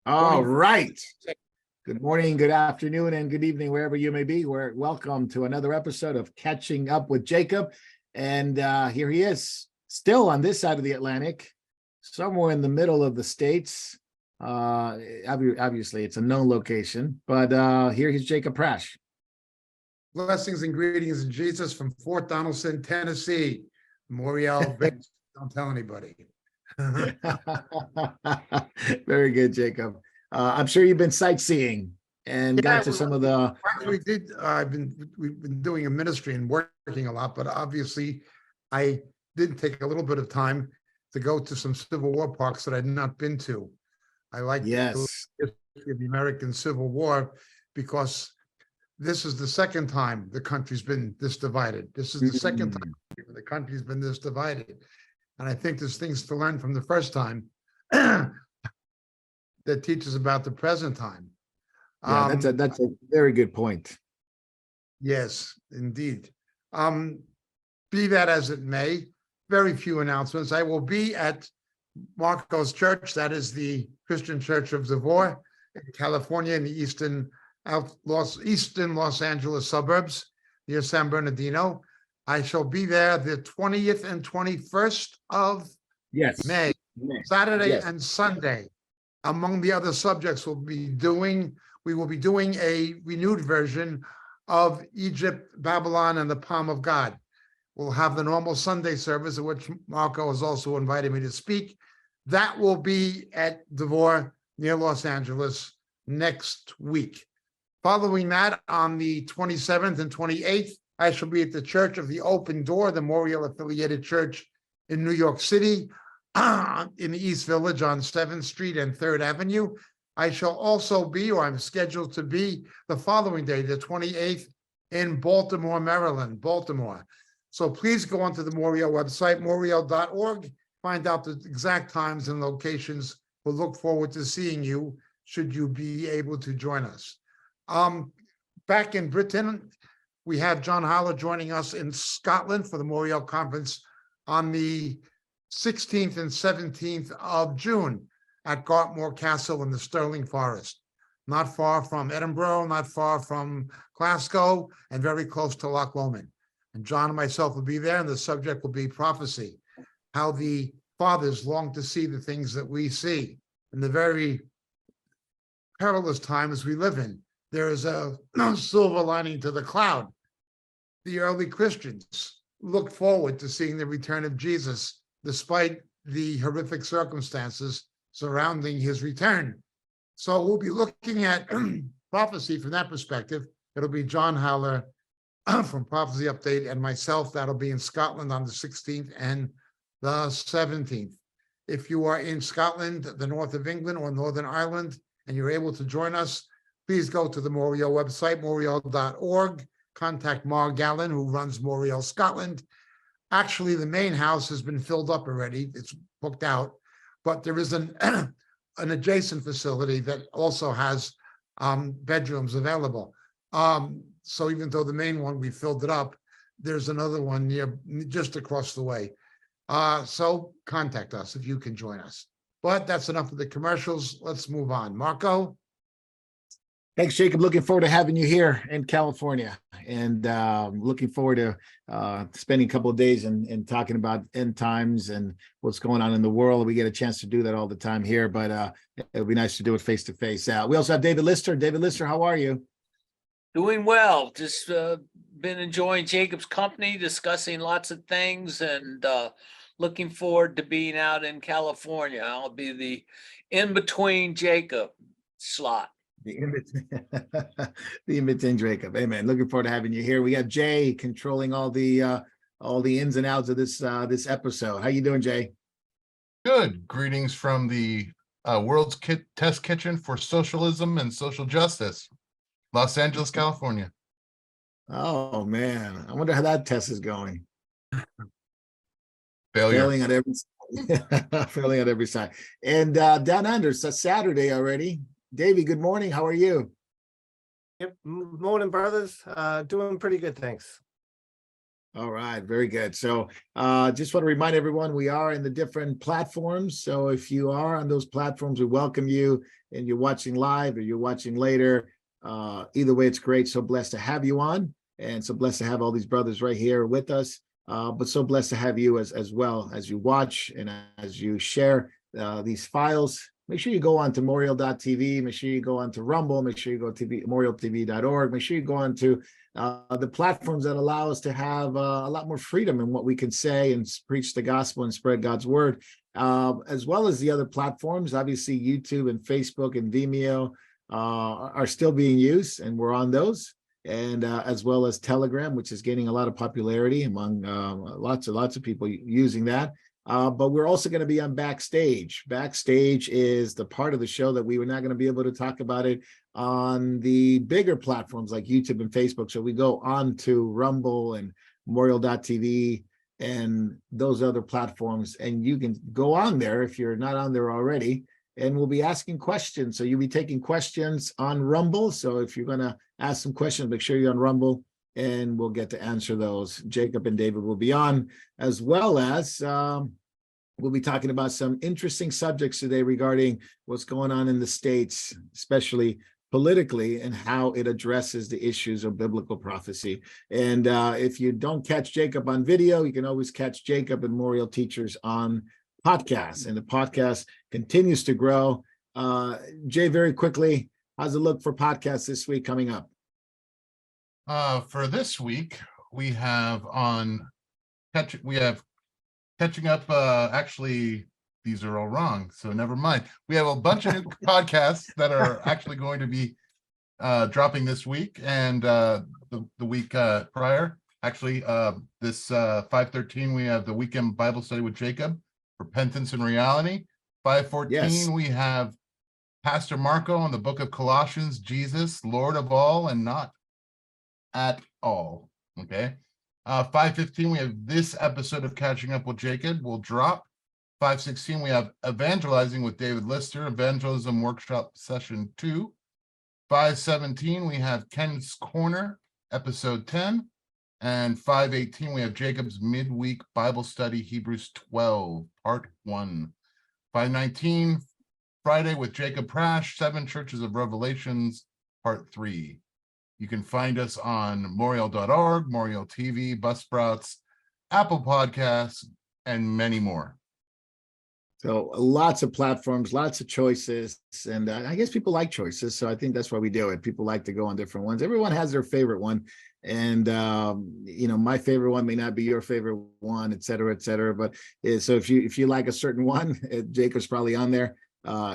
All right. Good morning, good afternoon, and good evening, wherever you may be. Welcome to another episode of Catching Up with Jacob. And here he is, still on this side of the Atlantic, somewhere in the middle of the States. Obviously, it's a known location, but here he's Jacob Prasch. Blessings and greetings in Jesus from Fort Donaldson, Tennessee. Moriel, don't tell anybody. Very good, Jacob. I'm sure you've been sightseeing and got to some of the. We did. We've been doing a ministry and working a lot, but obviously, I did take a little bit of time to go to some Civil War parks that I'd not been to. I like the history of the American Civil War because this is the second time the country's been this divided. This is the second time the country's been this divided. And I think there's things to learn from the first time that teaches about the present time. Yeah, that's a very good point. Yes, indeed. Be that as it may, very few announcements. I will be at Marco's church. That is the Christian Church of Devore in California, in the eastern Los Angeles suburbs near San Bernardino. I shall be there the 20th and 21st of May, Saturday and Sunday. Among the other subjects we will be doing a renewed version of Egypt, Babylon, and the Palm of God. We'll have the normal Sunday service, at which Marco has also invited me to speak. That will be at Devore near Los Angeles next week. Following that, on the 27th and 28th, I shall be at the Church of the Open Door, the Moriel affiliated church in New York City, in the East Village on 7th Street and 3rd Avenue. I shall also be, or I'm scheduled to be, the following day, the 28th, in Baltimore, Maryland, Baltimore. So please go onto the Moriel website, moriel.org, find out the exact times and locations. We'll look forward to seeing you, should you be able to join us. Back in Britain, we have John Haller joining us in Scotland for the Moriel Conference on the 16th and 17th of June at Gartmore Castle in the Stirling Forest, not far from Edinburgh, not far from Glasgow, and very close to Loch Lomond. And John and myself will be there, and the subject will be prophecy, how the fathers long to see the things that we see in the very perilous times we live in. There is a silver lining to the cloud. The early Christians looked forward to seeing the return of Jesus, despite the horrific circumstances surrounding his return. So we'll be looking at prophecy from that perspective. It'll be John Haller from Prophecy Update and myself. That'll be in Scotland on the 16th and the 17th. If you are in Scotland, the north of England or Northern Ireland, and you're able to join us, please go to the Moriel website, moriel.org. Contact Mar Gallen, who runs Moriel Scotland. Actually, the main house has been filled up already. It's booked out, but there is an adjacent facility that also has bedrooms available. So even though the main one, we filled it up, there's another one just across the way. So contact us if you can join us. But that's enough of the commercials. Let's move on. Marco? Thanks, Jacob. Looking forward to having you here in California, and looking forward to spending a couple of days and talking about end times and what's going on in the world. We get a chance to do that all the time here, but it'll be nice to do it face to face. We also have David Lister. David Lister, how are you? Doing well. Just been enjoying Jacob's company, discussing lots of things, and looking forward to being out in California. I'll be the in-between Jacob slot. The in-between Jacob. Amen. Looking forward to having you here. We have Jay controlling all the ins and outs of this episode. How you doing, Jay? Good. Greetings from the World's Test Kitchen for Socialism and Social Justice, Los Angeles, California. Oh man, I wonder how that test is going. Failing on every side. Failing on every side. And down under, it's a Saturday already. Davey, good morning. How are you? Yep, morning, brothers. Doing pretty good, thanks. All right, very good. So just want to remind everyone, we are in the different platforms. So if you are on those platforms, we welcome you, and you're watching live or you're watching later. Either way, it's great. So blessed to have you on, and so blessed to have all these brothers right here with us. But so blessed to have you as well as you watch and as you share these files. Make sure you go on to Memorial.tv. Make sure you go on to Rumble. Make sure you go to memorialtv.org. Make sure you go on to the platforms that allow us to have a lot more freedom in what we can say and preach the gospel and spread God's word, as well as the other platforms. Obviously, YouTube and Facebook and Vimeo are still being used, and we're on those. And as well as Telegram, which is gaining a lot of popularity among lots of people using that. But we're also going to be on Backstage. Backstage is the part of the show that we were not going to be able to talk about it on the bigger platforms like YouTube and Facebook. So we go on to Rumble and Memorial.tv and those other platforms. And you can go on there if you're not on there already, and we'll be asking questions. So you'll be taking questions on Rumble. So if you're going to ask some questions, make sure you're on Rumble, and we'll get to answer those. Jacob and David will be on, as well as we'll be talking about some interesting subjects today regarding what's going on in the States, especially politically, and how it addresses the issues of biblical prophecy. And if you don't catch Jacob on video, you can always catch Jacob and Memorial Teachers on podcasts, and the podcast continues to grow. Jay, very quickly, how's it look for podcasts this week coming up? For this week, we have catching up. Actually, these are all wrong, so never mind. We have a bunch of new podcasts that are actually going to be dropping this week and the week prior. Actually, this 513, we have the Weekend Bible Study with Jacob, Repentance and Reality. 514, Yes. we have Pastor Marco on the book of Colossians, Jesus, Lord of all and not at all. Okay. 515, we have this episode of Catching Up with Jacob will drop. 516, we have Evangelizing with David Lister, Evangelism Workshop Session 2. 517, we have Ken's Corner, Episode 10. And 518, we have Jacob's Midweek Bible Study, Hebrews 12, Part 1. 519, Friday with Jacob Prash, 7 Churches of Revelations, Part 3. You can find us on Memorial.org, Memorial TV, Buzzsprouts, Apple Podcasts, and many more. So lots of platforms, lots of choices, and I guess people like choices, so I think that's why we do it. People like to go on different ones. Everyone has their favorite one, and my favorite one may not be your favorite one, et cetera, et cetera. But so if you like a certain one, Jacob's probably on there.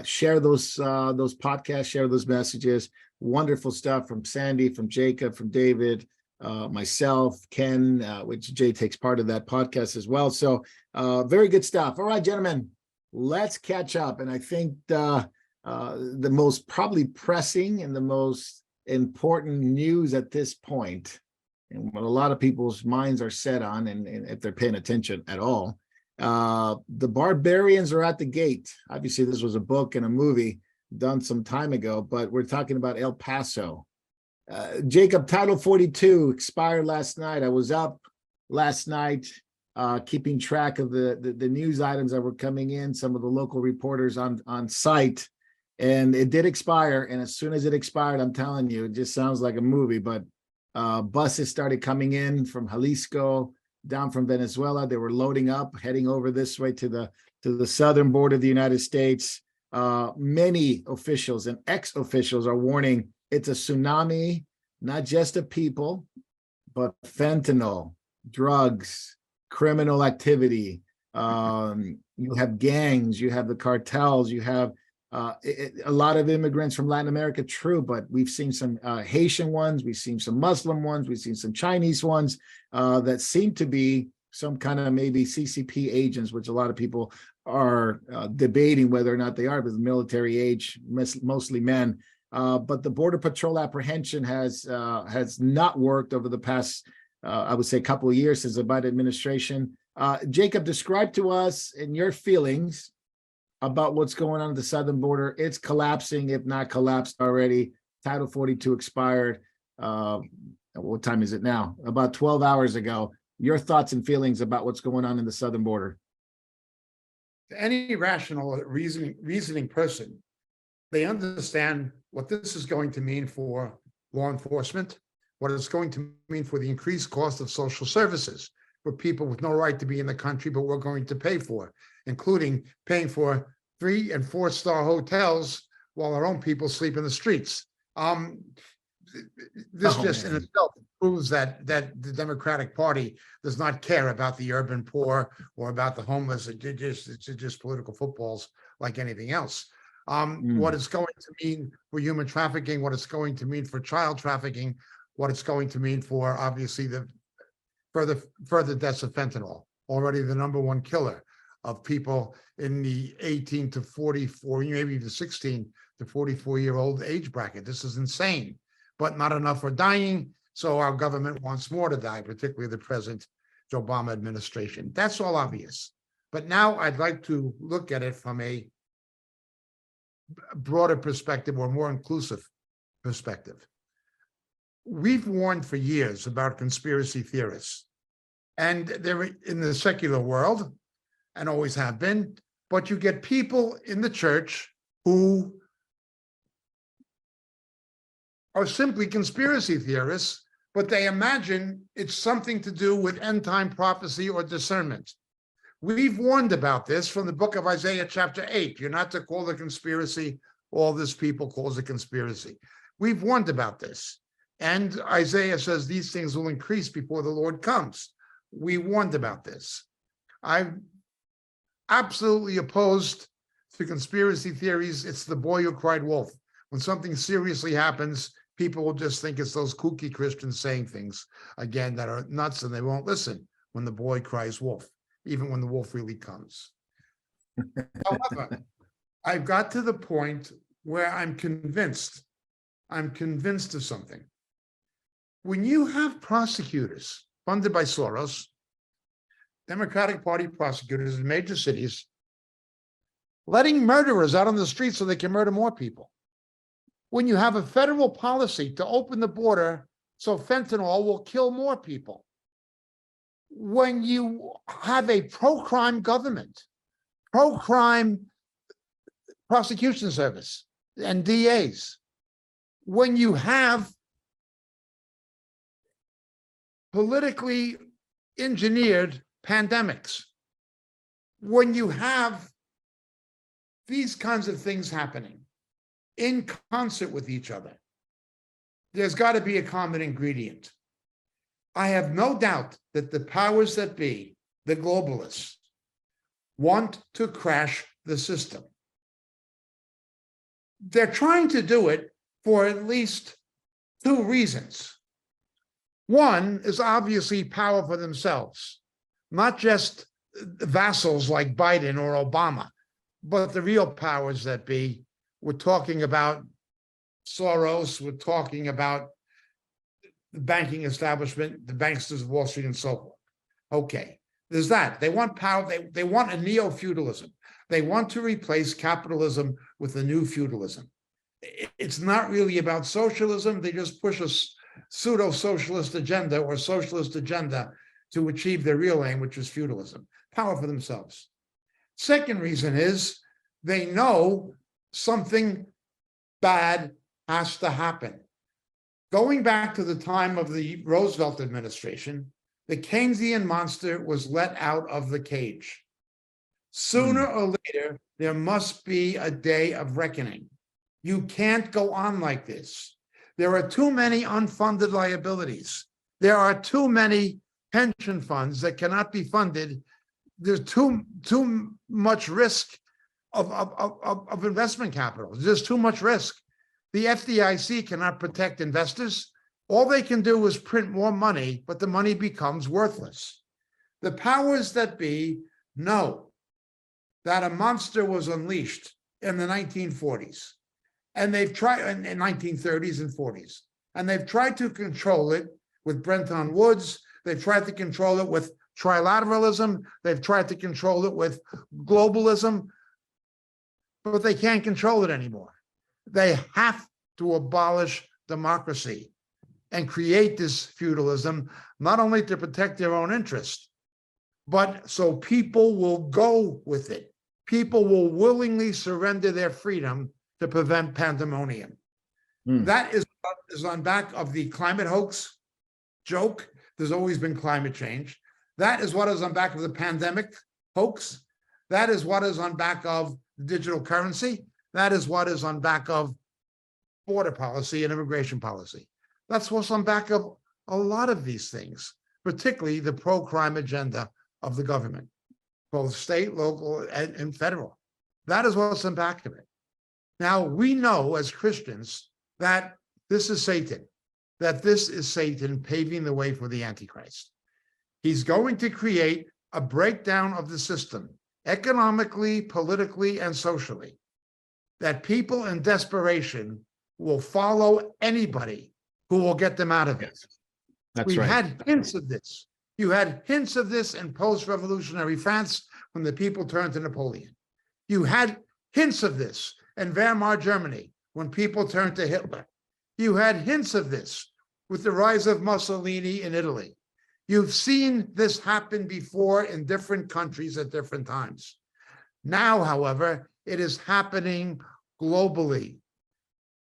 Share those podcasts, share those messages. Wonderful stuff from Sandy, from Jacob, from David, myself, Ken, which Jay takes part of that podcast as well. So very good stuff. All right, gentlemen, let's catch up. And I think the most probably pressing and the most important news at this point, and what a lot of people's minds are set on, and if they're paying attention at all, the barbarians are at the gate. Obviously, this was a book and a movie done some time ago, but we're talking about El Paso. Jacob, Title 42 expired last night. I was up last night keeping track of the news items that were coming in, some of the local reporters on site, and it did expire. And as soon as it expired, I'm telling you, it just sounds like a movie, but buses started coming in from Jalisco, down from Venezuela. They were loading up, heading over this way to the southern border of the United States. Many officials and ex-officials are warning it's a tsunami, not just of people, but fentanyl, drugs, criminal activity. You have gangs, you have the cartels, you have a lot of immigrants from Latin America, true, but we've seen some Haitian ones, we've seen some Muslim ones, we've seen some Chinese ones that seem to be some kind of maybe CCP agents, which a lot of people are debating whether or not they are, because military age, mostly men. But the Border Patrol apprehension has not worked over the past, I would say, couple of years since the Biden administration. Jacob, describe to us in your feelings about what's going on at the southern border. It's collapsing, if not collapsed already. Title 42 expired. What time is it now? About 12 hours ago. Your thoughts and feelings about what's going on in the southern border. Any rational reasoning person, they understand what this is going to mean for law enforcement, what it's going to mean for the increased cost of social services for people with no right to be in the country, but we're going to pay for, including paying for 3- and 4-star hotels while our own people sleep in the streets. This just in itself proves that the Democratic Party does not care about the urban poor or about the homeless. It's just political footballs like anything else. What it's going to mean for human trafficking, what it's going to mean for child trafficking, what it's going to mean for obviously the further deaths of fentanyl, already the #1 killer of people in the 18 to 44, maybe even 16 to 44-year-old age bracket. This is insane, but not enough are dying. So our government wants more to die, particularly the present Obama administration. That's all obvious. But now I'd like to look at it from a broader perspective or more inclusive perspective. We've warned for years about conspiracy theorists, and they're in the secular world and always have been, but you get people in the church who are simply conspiracy theorists, but they imagine it's something to do with end-time prophecy or discernment. We've warned about this from the book of Isaiah chapter 8. You're not to call it a conspiracy. All this people calls it conspiracy. We've warned about this. And Isaiah says these things will increase before the Lord comes. We warned about this. I'm absolutely opposed to conspiracy theories. It's the boy who cried wolf. When something seriously happens, people will just think it's those kooky Christians saying things again that are nuts, and they won't listen when the boy cries wolf, even when the wolf really comes. However, I've got to the point where I'm convinced of something. When you have prosecutors funded by Soros, Democratic Party prosecutors in major cities, letting murderers out on the streets so they can murder more people, when you have a federal policy to open the border so fentanyl will kill more people, when you have a pro-crime government, pro-crime prosecution service and DAs, when you have politically engineered pandemics, when you have these kinds of things happening in concert with each other, there's got to be a common ingredient. I have no doubt that the powers that be, the globalists, want to crash the system. They're trying to do it for at least 2 reasons. One is obviously power for themselves, not just vassals like Biden or Obama, but the real powers that be. We're talking about Soros, we're talking about the banking establishment, the banksters of Wall Street, and so forth. Okay, there's that. They want power, they want a neo-feudalism. They want to replace capitalism with a new feudalism. It's not really about socialism. They just push a pseudo-socialist agenda or socialist agenda to achieve their real aim, which is feudalism, power for themselves. Second reason is they know something bad has to happen. Going back to the time of the Roosevelt administration, the Keynesian monster was let out of the cage. Sooner or later, there must be a day of reckoning. You can't go on like this. There are too many unfunded liabilities. There are too many pension funds that cannot be funded. There's too much risk of investment capital. There's too much risk. The FDIC cannot protect investors. All they can do is print more money, but the money becomes worthless. The powers that be know that a monster was unleashed in the 1940s, and they've tried in 1930s and 40s, and they've tried to control it with Bretton Woods. They've tried to control it with trilateralism. They've tried to control it with globalism, but they can't control it anymore. They have to abolish democracy. and create this feudalism, not only to protect their own interest, but so people will go with it. People will willingly surrender their freedom to prevent pandemonium. Hmm. That is on back of the climate hoax joke. There's always been climate change. That is what is on back of the pandemic hoax. That is what is on back of digital currency. That is what is on back of border policy and immigration policy. That's what's on back of a lot of these things, particularly the pro-crime agenda of the government, both state, local, and federal. That is what's on back of it. Now, we know as Christians that this is Satan, that this is Satan paving the way for the Antichrist. He's going to create a breakdown of the system, economically, politically, and socially, that people in desperation will follow anybody who will get them out of it. That's We've right. had hints of this. You had hints of this in post-revolutionary France when the people turned to Napoleon. You had hints of this in Weimar Germany when people turned to Hitler. You had hints of this with the rise of Mussolini in Italy. You've seen this happen before in different countries at different times. Now, however, it is happening globally.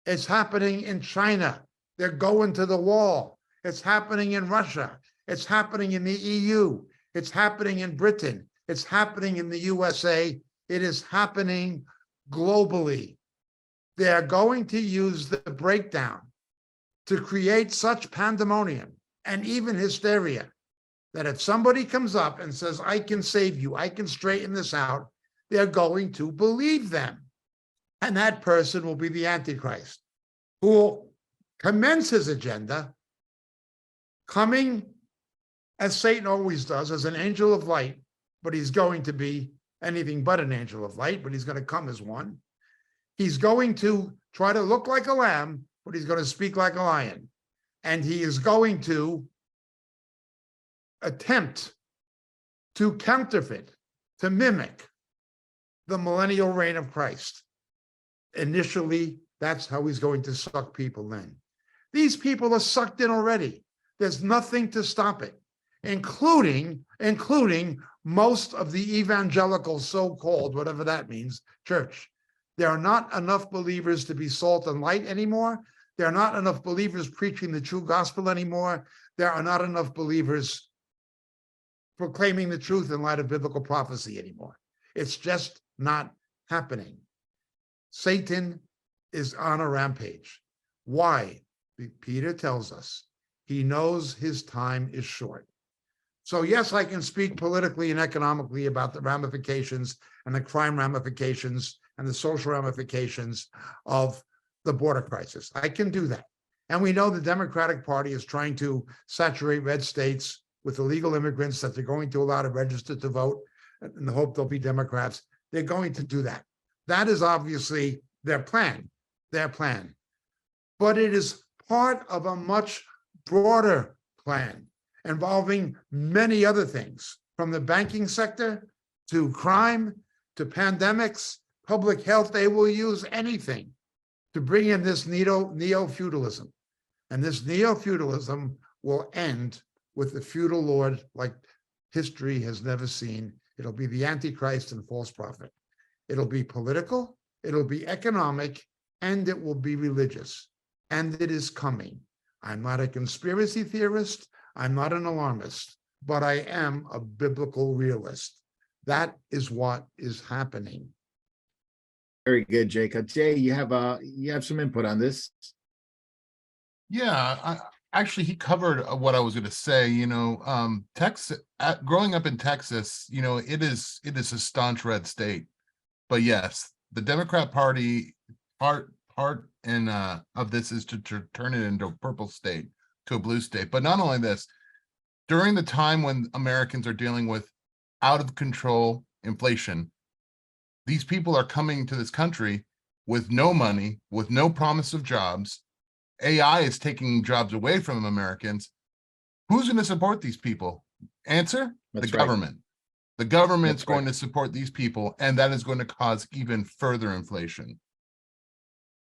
It's happening in China. They're going to the wall. It's happening in Russia. It's happening in the EU. It's happening in Britain. It's happening in the USA. It is happening globally. They are going to use the breakdown to create such pandemonium and even hysteria that if somebody comes up and says, I can save you, I can straighten this out, they're going to believe them. And that person will be the Antichrist, who will commence his agenda coming, as Satan always does, as an angel of light, but he's going to be anything but an angel of light, but he's going to come as one. He's going to try to look like a lamb, but he's going to speak like a lion. And he is going to attempt to counterfeit, to mimic the millennial reign of Christ. Initially, that's how he's going to suck people in. These people are sucked in already. There's nothing to stop it, including most of the evangelical so-called, whatever that means, church. There are not enough believers to be salt and light anymore. There are not enough believers preaching the true gospel anymore. There are not enough believers proclaiming the truth in light of biblical prophecy anymore. It's just not happening. Satan is on a rampage. Why? Peter tells us he knows his time is short. So yes, I can speak politically and economically about the ramifications and the crime ramifications and the social ramifications of the border crisis. I can do that. And we know the Democratic Party is trying to saturate red states with illegal immigrants that they're going to allow to register to vote in the hope they'll be Democrats. They're going to do that. That is obviously their plan. But it is part of a much broader plan involving many other things, from the banking sector to crime to pandemics, public health. They will use anything to bring in this neo-feudalism. And this neo-feudalism will end with the feudal lord like history has never seen. It'll be the Antichrist and false prophet. It'll be political, it'll be economic, and it will be religious. And it is coming. I'm not a conspiracy theorist. I'm not an alarmist, but I am a biblical realist. That is what is happening. Very good, Jacob. Jay, you have some input on this. Yeah, actually, he covered what I was going to say. Texas, growing up in Texas, it is a staunch red state. But yes, the Democrat Party part of this is to turn it into a purple state, to a blue state. But not only this, during the time when Americans are dealing with out of control inflation, these people are coming to this country with no money, with no promise of jobs. AI is taking jobs away from Americans. Who's going to support these people? Answer: That's the right. government. The government's That's right. going to support these people, and that is going to cause even further inflation.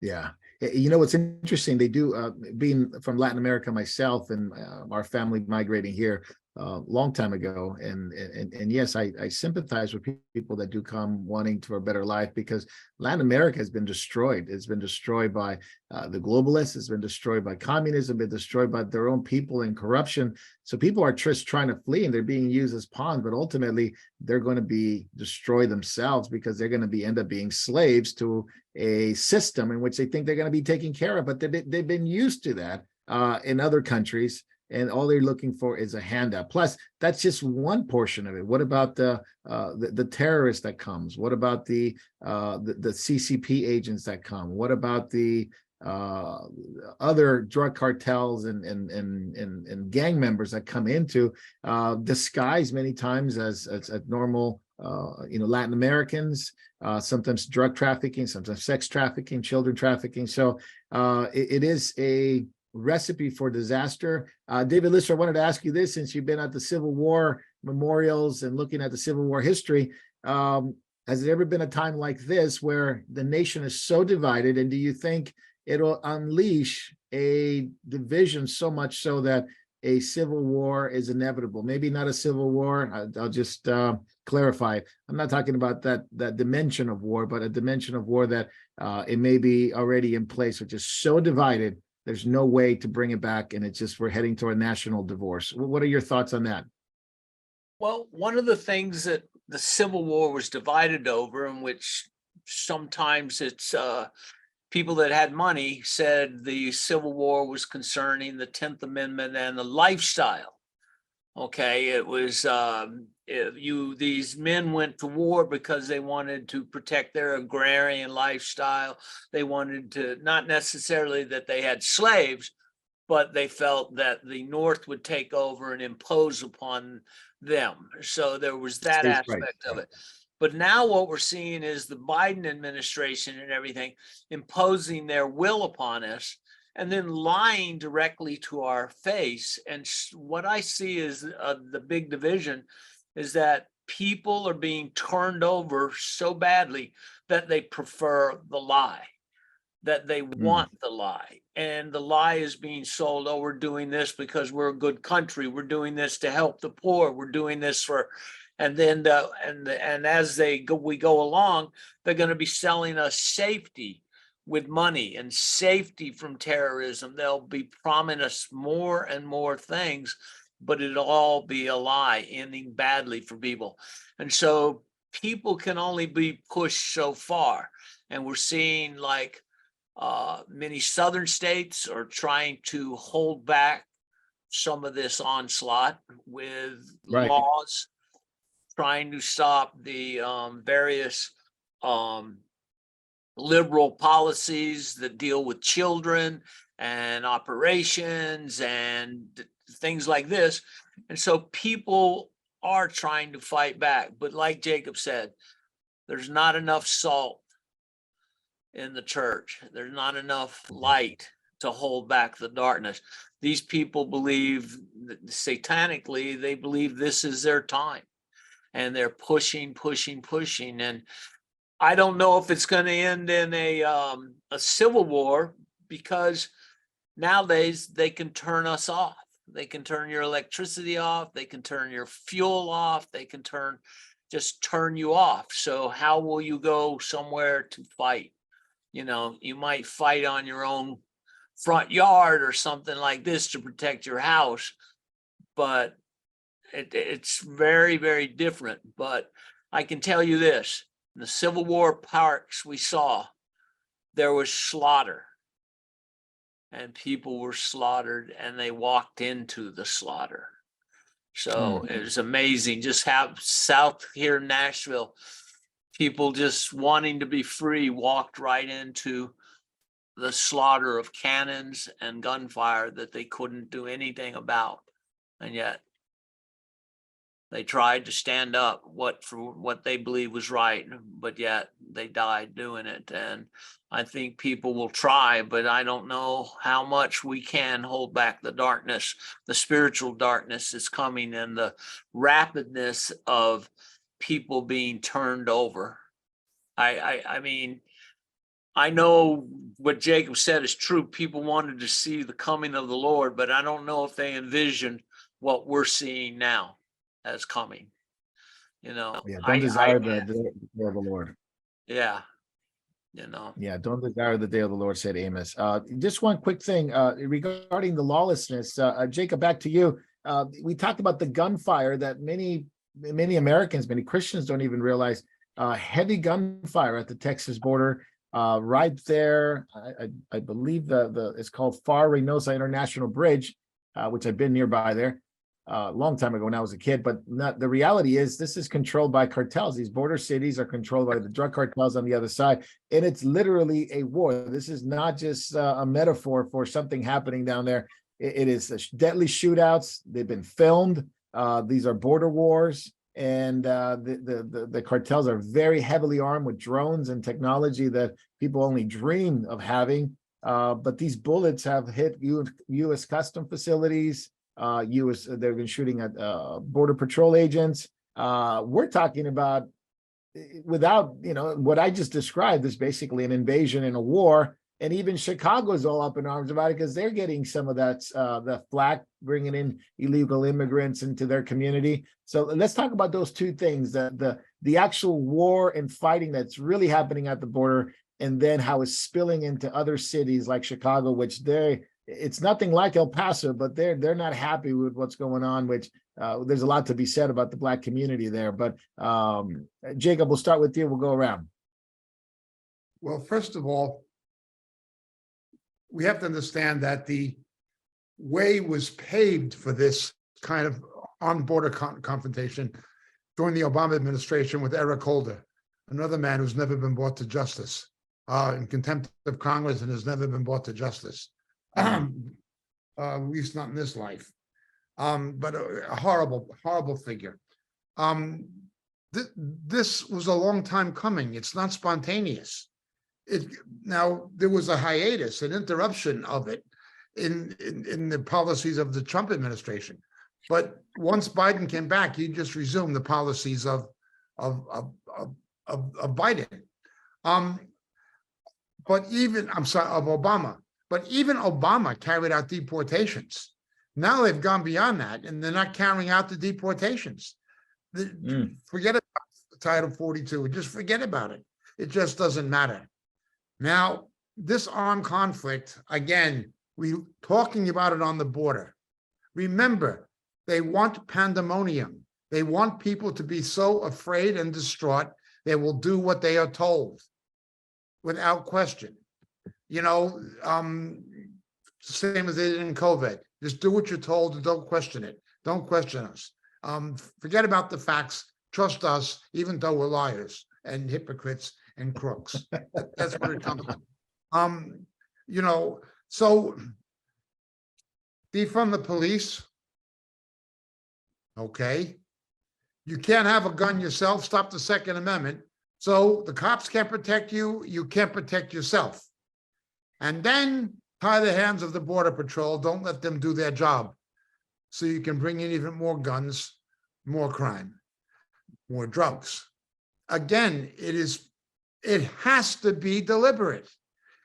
Yeah. You know, what's interesting, they do, being from Latin America myself, and our family migrating here a long time ago. And yes, I sympathize with people that do come wanting for a better life, because Latin America has been destroyed. It's been destroyed by the globalists. It's been destroyed by communism, been destroyed by their own people and corruption. So people are just trying to flee, and they're being used as pawns, but ultimately they're going to be destroyed themselves, because they're going to end up being slaves to a system in which they think they're going to be taken care of. But they've been used to that in other countries, and all they're looking for is a handout. Plus, that's just one portion of it. What about the terrorist that comes? What about the CCP agents that come? What about the other drug cartels and gang members that come into, disguised many times as normal Latin Americans, sometimes drug trafficking, sometimes sex trafficking, children trafficking. So it is a recipe for disaster. David Lister, I wanted to ask you this, since you've been at the Civil War memorials and looking at the Civil War history. Has there ever been a time like this where the nation is so divided, and do you think it'll unleash a division so much so that a civil war is inevitable? Maybe not a civil war. I'll just clarify. I'm not talking about that dimension of war, but a dimension of war that it may be already in place, which is so divided, there's no way to bring it back, and it's just we're heading to a national divorce. What are your thoughts on that? Well, one of the things that the Civil War was divided over, in which sometimes it's people that had money said the Civil War was concerning the 10th Amendment and the lifestyle. Okay, it was these men went to war because they wanted to protect their agrarian lifestyle. They wanted to, not necessarily that they had slaves, but they felt that the North would take over and impose upon them. So there was that aspect of it. But now what we're seeing is the Biden administration and everything imposing their will upon us, and then lying directly to our face. And what I see is the big division is that people are being turned over so badly that they prefer the lie, that they want the lie. And the lie is being sold, oh, we're doing this because we're a good country. We're doing this to help the poor. We're doing this for, and then and as we go along, they're going to be selling us safety with money and safety from terrorism. They'll be promising us more and more things, but it'll all be a lie, ending badly for people. And so people can only be pushed so far. And we're seeing like many southern states are trying to hold back some of this onslaught with laws, trying to stop the various liberal policies that deal with children and operations and things like this. And so people are trying to fight back. But like Jacob said, there's not enough salt in the church. There's not enough light to hold back the darkness. These people believe, satanically, they believe this is their time. And they're pushing. And I don't know if it's going to end in a civil war, because nowadays they can turn us off. They can turn your electricity off. They can turn your fuel off. They can just turn you off. So how will you go somewhere to fight? You might fight on your own front yard or something like this to protect your house, but it's very, very different. But I can tell you this. In the Civil War parks we saw, there was slaughter, and people were slaughtered, and they walked into the slaughter. So it was amazing. Just how south here in Nashville, people just wanting to be free walked right into the slaughter of cannons and gunfire that they couldn't do anything about. And yet they tried to stand up for what they believe was right, but yet they died doing it. And I think people will try, but I don't know how much we can hold back the darkness. The spiritual darkness is coming, and the rapidness of people being turned over. I mean, I know what Jacob said is true. People wanted to see the coming of the Lord, but I don't know if they envision what we're seeing now as coming. You know, Yeah, don't desire the day of the Lord. yeah, you know. Yeah, don't desire the day of the Lord, said Amos. Just one quick thing regarding the lawlessness. Jacob, back to you. We talked about the gunfire that many Americans, many Christians don't even realize. Heavy gunfire at the Texas border, right there. I believe it's called Far Reynosa International Bridge, which I've been nearby there a long time ago when I was a kid. But the reality is this is controlled by cartels. These border cities are controlled by the drug cartels on the other side, and it's literally a war. This is not just a metaphor for something happening down there. It is deadly shootouts. They've been filmed. These are border wars, and the cartels are very heavily armed with drones and technology that people only dream of having. But these bullets have hit U.S. custom facilities. They've been shooting at border patrol agents. We're talking about, without, what I just described is basically an invasion and a war. And even Chicago is all up in arms about it because they're getting some of that flack, bringing in illegal immigrants into their community. So let's talk about those two things: the actual war and fighting that's really happening at the border, and then how it's spilling into other cities like Chicago, which it's nothing like El Paso, but they're not happy with what's going on, which there's a lot to be said about the Black community there. But Jacob, we'll start with you. We'll go around. Well, first of all, we have to understand that the way was paved for this kind of on-border confrontation during the Obama administration with Eric Holder, another man who's never been brought to justice, in contempt of Congress, and has never been brought to justice. At least not in this life, but a horrible figure. This was a long time coming. It's not spontaneous. Now there was a hiatus, an interruption of it in the policies of the Trump administration, but once Biden came back, he just resumed the policies of Biden. But even of Obama. But even Obama carried out deportations. Now they've gone beyond that, and they're not carrying out the deportations. Forget about Title 42. Just forget about it. It just doesn't matter. Now, this armed conflict, again, we talking about it on the border. Remember, they want pandemonium. They want people to be so afraid and distraught, they will do what they are told without question. Same as they did in COVID. Just do what you're told and don't question it. Don't question us. Forget about the facts. Trust us, even though we're liars and hypocrites and crooks. That's what it comes to. So defund the police. Okay. You can't have a gun yourself. Stop the Second Amendment. So the cops can't protect you. You can't protect yourself. And then tie the hands of the Border Patrol. Don't let them do their job. So you can bring in even more guns, more crime, more drugs. Again, it has to be deliberate.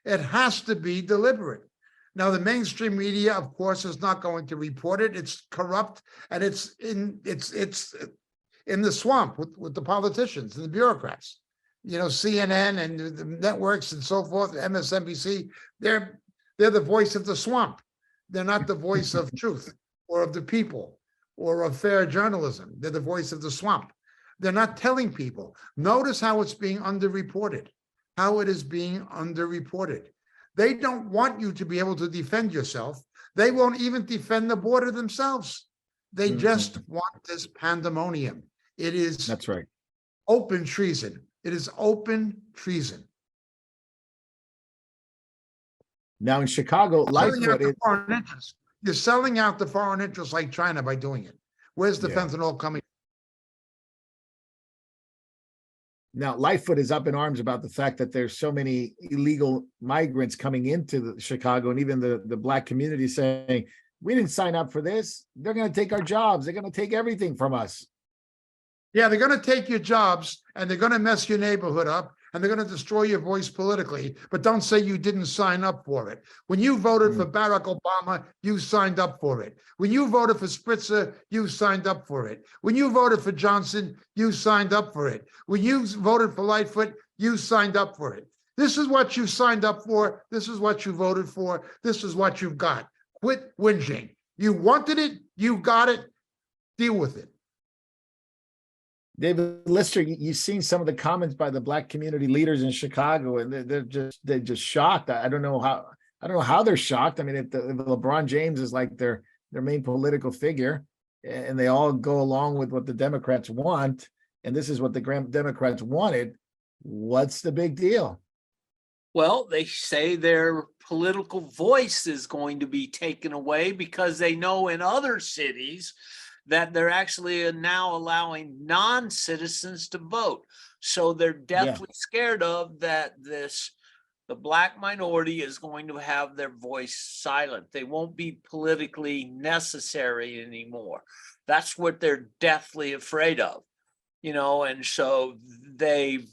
It has to be deliberate. Now, the mainstream media, of course, is not going to report it. It's corrupt, and it's in the swamp with the politicians and the bureaucrats. CNN and the networks and so forth, MSNBC, they're the voice of the swamp. They're not the voice of truth or of the people or of fair journalism. They're the voice of the swamp. They're not telling people. Notice how it's being underreported, how it is being underreported. They don't want you to be able to defend yourself. They won't even defend the border themselves. They just want this pandemonium. That's right. Open treason. It is open treason. Now in Chicago, you're selling out the foreign interests like China by doing it. Where's the fentanyl coming? Now, Lightfoot is up in arms about the fact that there's so many illegal migrants coming into Chicago, and even the Black community saying, we didn't sign up for this. They're going to take our jobs. They're going to take everything from us. Yeah, they're going to take your jobs, and they're going to mess your neighborhood up, and they're going to destroy your voice politically, but don't say you didn't sign up for it. When you voted for Barack Obama, you signed up for it. When you voted for Spritzer, you signed up for it. When you voted for Johnson, you signed up for it. When you voted for Lightfoot, you signed up for it. This is what you signed up for. This is what you voted for. This is what you've got. Quit whinging. You wanted it. You got it. Deal with it. David Lister, you've seen some of the comments by the Black community leaders in Chicago, and they're just shocked. I don't know how they're shocked. I mean, if LeBron James is like their main political figure, and they all go along with what the Democrats want, and this is what the Democrats wanted, what's the big deal? Well, they say their political voice is going to be taken away because they know in other cities that they're actually now allowing non-citizens to vote. So they're definitely scared of that the Black minority is going to have their voice silent. They won't be politically necessary anymore. That's what they're deathly afraid of, and so they've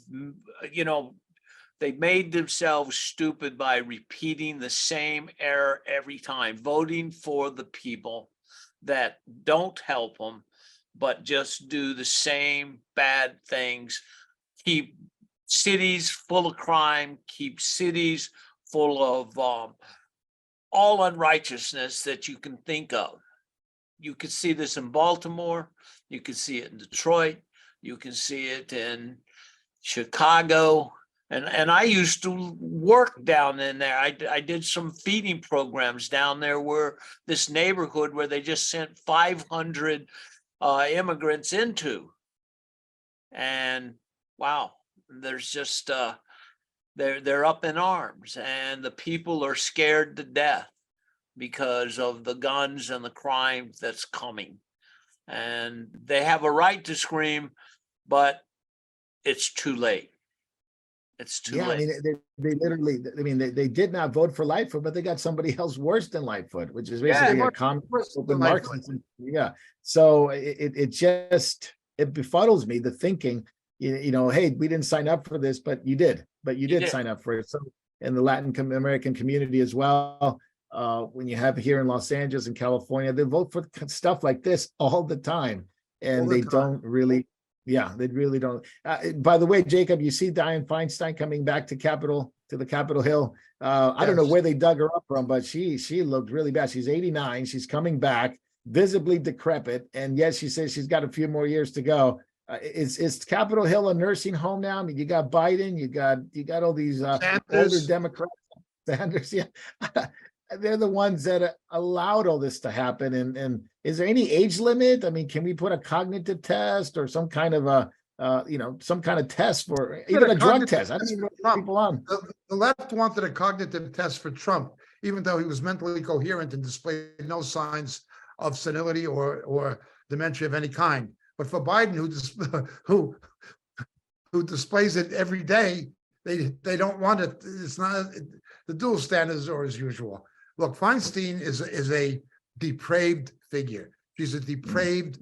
made themselves stupid by repeating the same error every time, voting for the people that don't help them, but just do the same bad things, keep cities full of crime, keep cities full of all unrighteousness that you can think of. You could see this in Baltimore, you can see it in Detroit, you can see it in Chicago. And I used to work down in there. I did some feeding programs down there where this neighborhood where they just sent 500 immigrants into. And wow, there's just, they're up in arms and the people are scared to death because of the guns and the crime that's coming. And they have a right to scream, but it's too late. It's too late. I mean, they literally, they did not vote for Lightfoot, but they got somebody else worse than Lightfoot, which is basically a communist open Marxist. Yeah. So it just befuddles me, the thinking, hey, we didn't sign up for this, but you did sign up for it. So in the Latin American community as well, when you have here in Los Angeles and California, they vote for stuff like this all the time, and they don't really. Yeah, they really don't. By the way, Jacob, you see Dianne Feinstein coming back to the Capitol Hill. I don't know where they dug her up from, but she looked really bad. She's 89. She's coming back, visibly decrepit, and yet she says she's got a few more years to go. Is Capitol Hill a nursing home now? I mean, you got Biden, you got all these older Democrats, Sanders. Yeah, they're the ones that allowed all this to happen. And is there any age limit? I mean, can we put a cognitive test or some kind of some kind of test for even a drug test? I don't even know people on. The left wanted a cognitive test for Trump, even though he was mentally coherent and displayed no signs of senility or dementia of any kind. But for Biden, who displays it every day, they don't want it. It's not, the dual standards are as usual. Look, Feinstein is a depraved figure. She's a depraved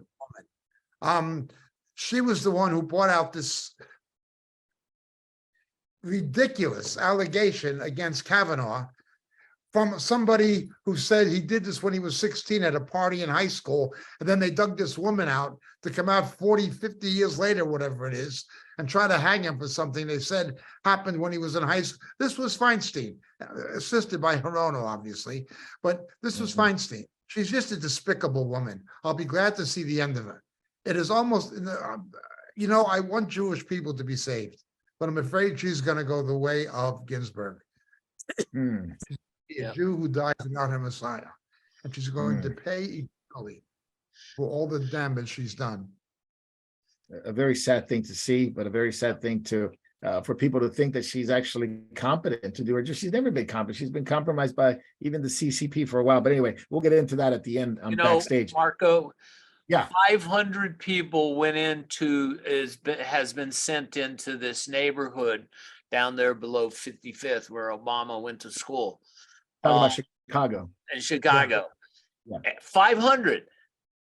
woman. She was the one who brought out this ridiculous allegation against Kavanaugh from somebody who said he did this when he was 16 at a party in high school. And then they dug this woman out to come out 40, 50 years later, whatever it is, and try to hang him for something they said happened when he was in high school. This was Feinstein, assisted by Hirono, obviously, but this was Feinstein. She's just a despicable woman. I'll be glad to see the end of her. It is almost, I want Jewish people to be saved, but I'm afraid she's going to go the way of Ginsburg. A Jew who dies without her Messiah, and she's going to pay eternally for all the damage she's done. A very sad thing to see, but a very sad thing to for people to think that she's actually competent to do her. She's never been competent. She's been compromised by even the CCP for a while. But anyway, we'll get into that at the end. Backstage. Marco. Yeah, 500 people has been sent into this neighborhood down there below 55th, where Obama went to school. Talking about Chicago. In Chicago. Yeah. 500.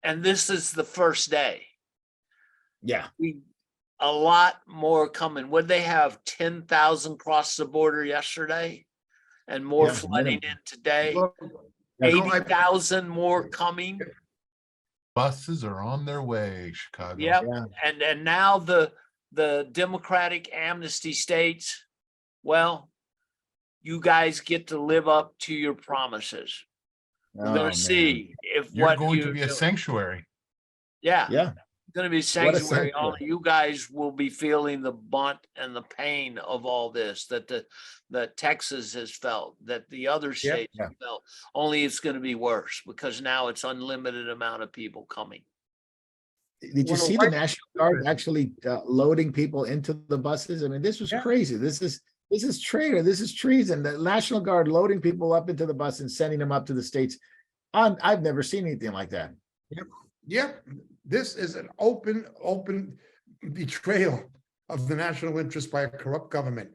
And this is the first day. Yeah. a lot more coming. Would they have 10,000 cross the border yesterday? And more Yeah, flooding minimum. in today? Look, Yeah. no, 80,000 more coming? Buses are on their way, Chicago. Yep. Yeah. And now the Democratic amnesty states, well, you guys get to live up to your promises. We're Oh, gonna man. see if You're what going to you're be a doing. sanctuary. Yeah, Yeah. gonna be What a sanctuary. sanctuary. Only you guys will be feeling the brunt and the pain of all this that Texas has felt, that the other states Yeah. have felt. Only it's gonna be worse because now it's unlimited amount of people coming. Did you When a see the white- National Guard actually loading people into the buses? I mean, this was Yeah. crazy. This is traitor. This is treason. The National Guard loading people up into the bus and sending them up to the states. I've never seen anything like that. Yep, this is an open betrayal of the national interest by a corrupt government.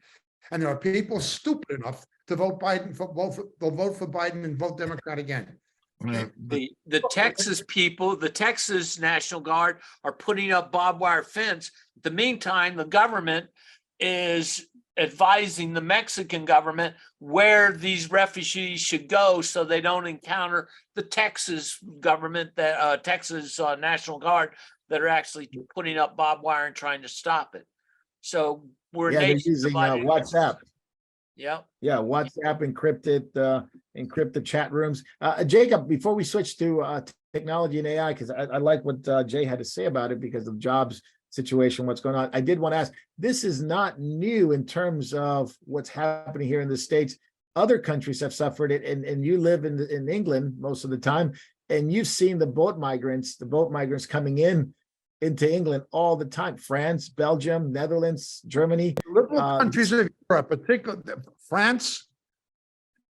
And there are people stupid enough to vote Biden they'll vote for Biden and vote Democrat again. Yeah. The Texas people, the Texas National Guard are putting up barbed wire fence. In the meantime, the government is advising the Mexican government where these refugees should go so they don't encounter the Texas government, that Texas National Guard, that are actually putting up barbed wire and trying to stop it. So we're a Yeah, they're nation using divided. WhatsApp. Yep. Yeah, WhatsApp encrypted chat rooms. Jacob, before we switch to technology and AI, because I like what Jay had to say about it because of jobs situation, what's going on. I did want to ask, this is not new in terms of what's happening here in the States. Other countries have suffered it, and you live in England most of the time, and you've seen the boat migrants coming into England all the time. France, Belgium, Netherlands, Germany. Liberal countries of Europe, particularly France,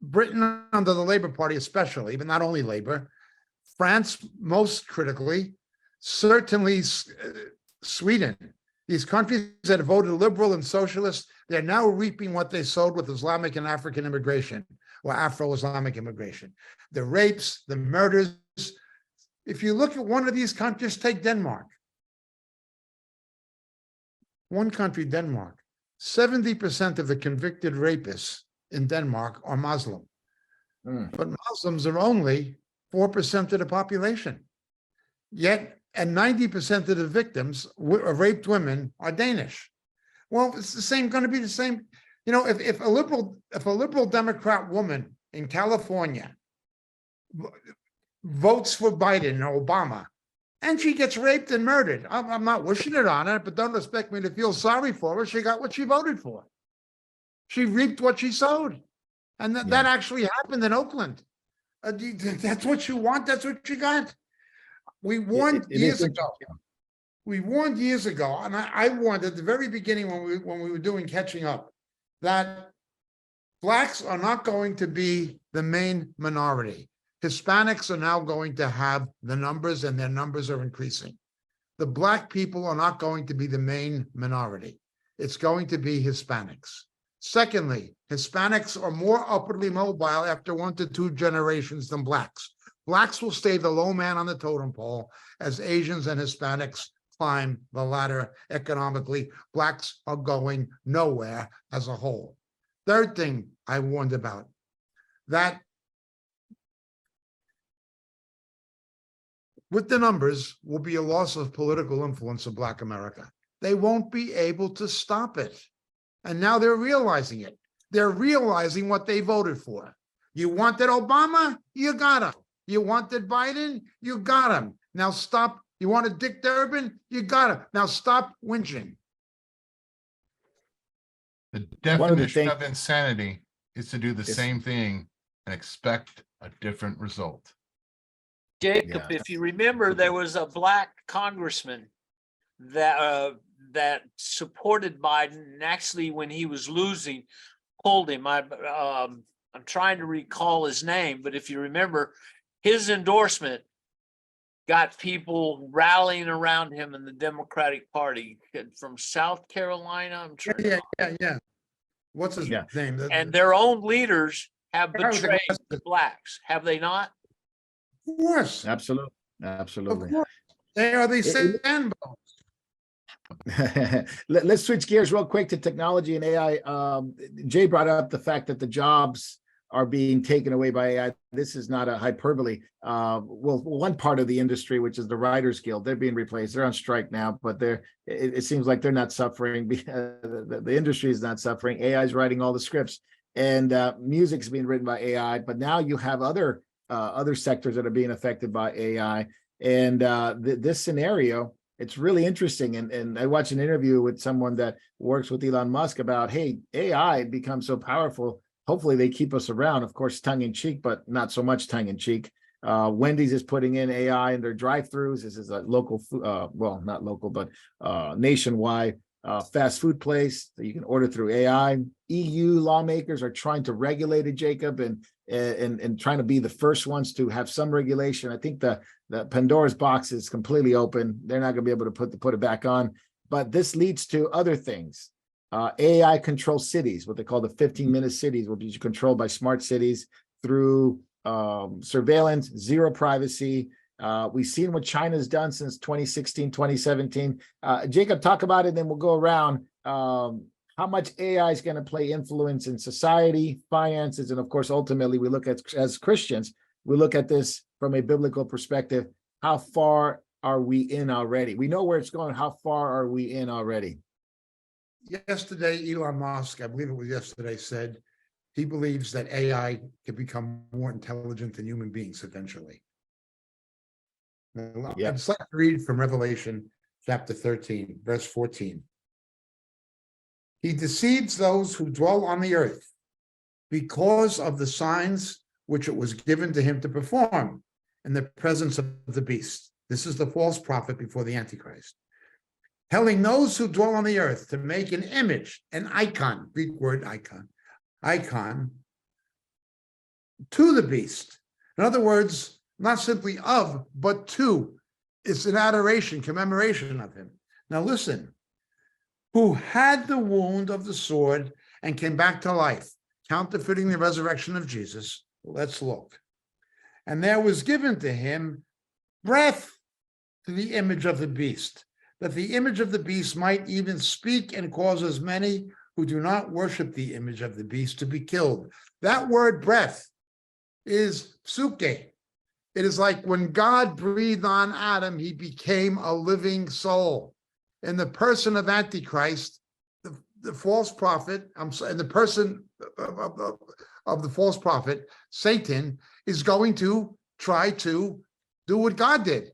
Britain under the Labour Party especially, but not only Labour, France most critically, certainly Sweden. These countries that have voted liberal and socialist, they're now reaping what they sowed with Islamic and African immigration, or Afro-Islamic immigration. The rapes, the murders. If you look at one of these countries, take Denmark. One country, Denmark, 70% of the convicted rapists in Denmark are Muslim. But Muslims are only 4% of the population. Yet, and 90% of the victims of raped women are Danish. Well, it's the same, going to be the same. You know, if a liberal Democrat woman in California votes for Biden or Obama, and she gets raped and murdered, I'm not wishing it on her, but don't expect me to feel sorry for her. She got what she voted for. She reaped what she sowed. And that actually happened in Oakland. That's what you want. That's what you got. We warned years ago. We warned years ago, and I warned at the very beginning when we were doing catching up, that blacks are not going to be the main minority. Hispanics are now going to have the numbers, and their numbers are increasing. The black people are not going to be the main minority. It's going to be Hispanics. Secondly, Hispanics are more upwardly mobile after 1 to 2 generations than blacks. Blacks will stay the low man on the totem pole as Asians and Hispanics climb the ladder economically. Blacks are going nowhere as a whole. Third thing I warned about, that with the numbers will be a loss of political influence of Black America. They won't be able to stop it. And now they're realizing it. They're realizing what they voted for. You wanted Obama? You got him. You wanted Biden? You got him. Now stop. You wanted Dick Durbin? You got him. Now stop whinging. The One of the definition things- of insanity is to do the Yes. same thing and expect a different result. Jacob, Yeah. if you remember, there was a black congressman that supported Biden, and actually when he was losing, pulled him. I'm trying to recall his name, but if you remember, his endorsement got people rallying around him in the Democratic Party from South Carolina. I'm trying. Yeah. What's his Yeah. name? And their own leaders have Yeah, I was betrayed aggressive. the blacks, have they not? Of course. Absolutely. Of Absolutely. course. They are the It- sandbones. Let's switch gears real quick to technology and AI. Jay brought up the fact that the jobs are being taken away by AI. This is not a hyperbole. Well, one part of the industry, which is the Writers Guild, they're being replaced. They're on strike now, but it seems like they're not suffering. The industry is not suffering. AI is writing all the scripts, and music's being written by AI. But now you have other sectors that are being affected by AI, and this scenario. It's really interesting. And I watched an interview with someone that works with Elon Musk about, hey, AI becomes so powerful. Hopefully they keep us around, of course, tongue in cheek, but not so much tongue in cheek. Wendy's is putting in AI in their drive-throughs. This is a local, well, not local, but nationwide fast food place that you can order through AI. EU lawmakers are trying to regulate it, Jacob, and trying to be the first ones to have some regulation. I think the Pandora's box is completely open. They're not going to be able to put it back on. But this leads to other things. AI control cities, what they call the 15-minute cities, will be controlled by smart cities through surveillance, zero privacy. We've seen what China's done since 2016, 2017. Jacob, talk about it, then we'll go around. How much AI is going to play influence in society, finances, and of course, ultimately, we look at, as Christians, we look at this from a biblical perspective. How far are we in already? We know where it's going. How far are we in already? Yesterday, Elon Musk, I believe it was yesterday, said he believes that AI can become more intelligent than human beings eventually. Yeah. I'd just like to read from Revelation chapter 13, verse 14. He deceives those who dwell on the earth because of the signs which it was given to him to perform in the presence of the beast. This is the false prophet before the Antichrist. Telling those who dwell on the earth to make an image, an icon, Greek word icon, to the beast. In other words, not simply of, but to. It's an adoration, commemoration of him. Now listen, who had the wound of the sword and came back to life, counterfeiting the resurrection of Jesus. Let's look. And there was given to him breath to the image of the beast, that the image of the beast might even speak and causes many who do not worship the image of the beast to be killed. That word breath is psuke. It is like when God breathed on Adam, he became a living soul. In the person of Antichrist, the false prophet, and the person of the false prophet, Satan, is going to try to do what God did.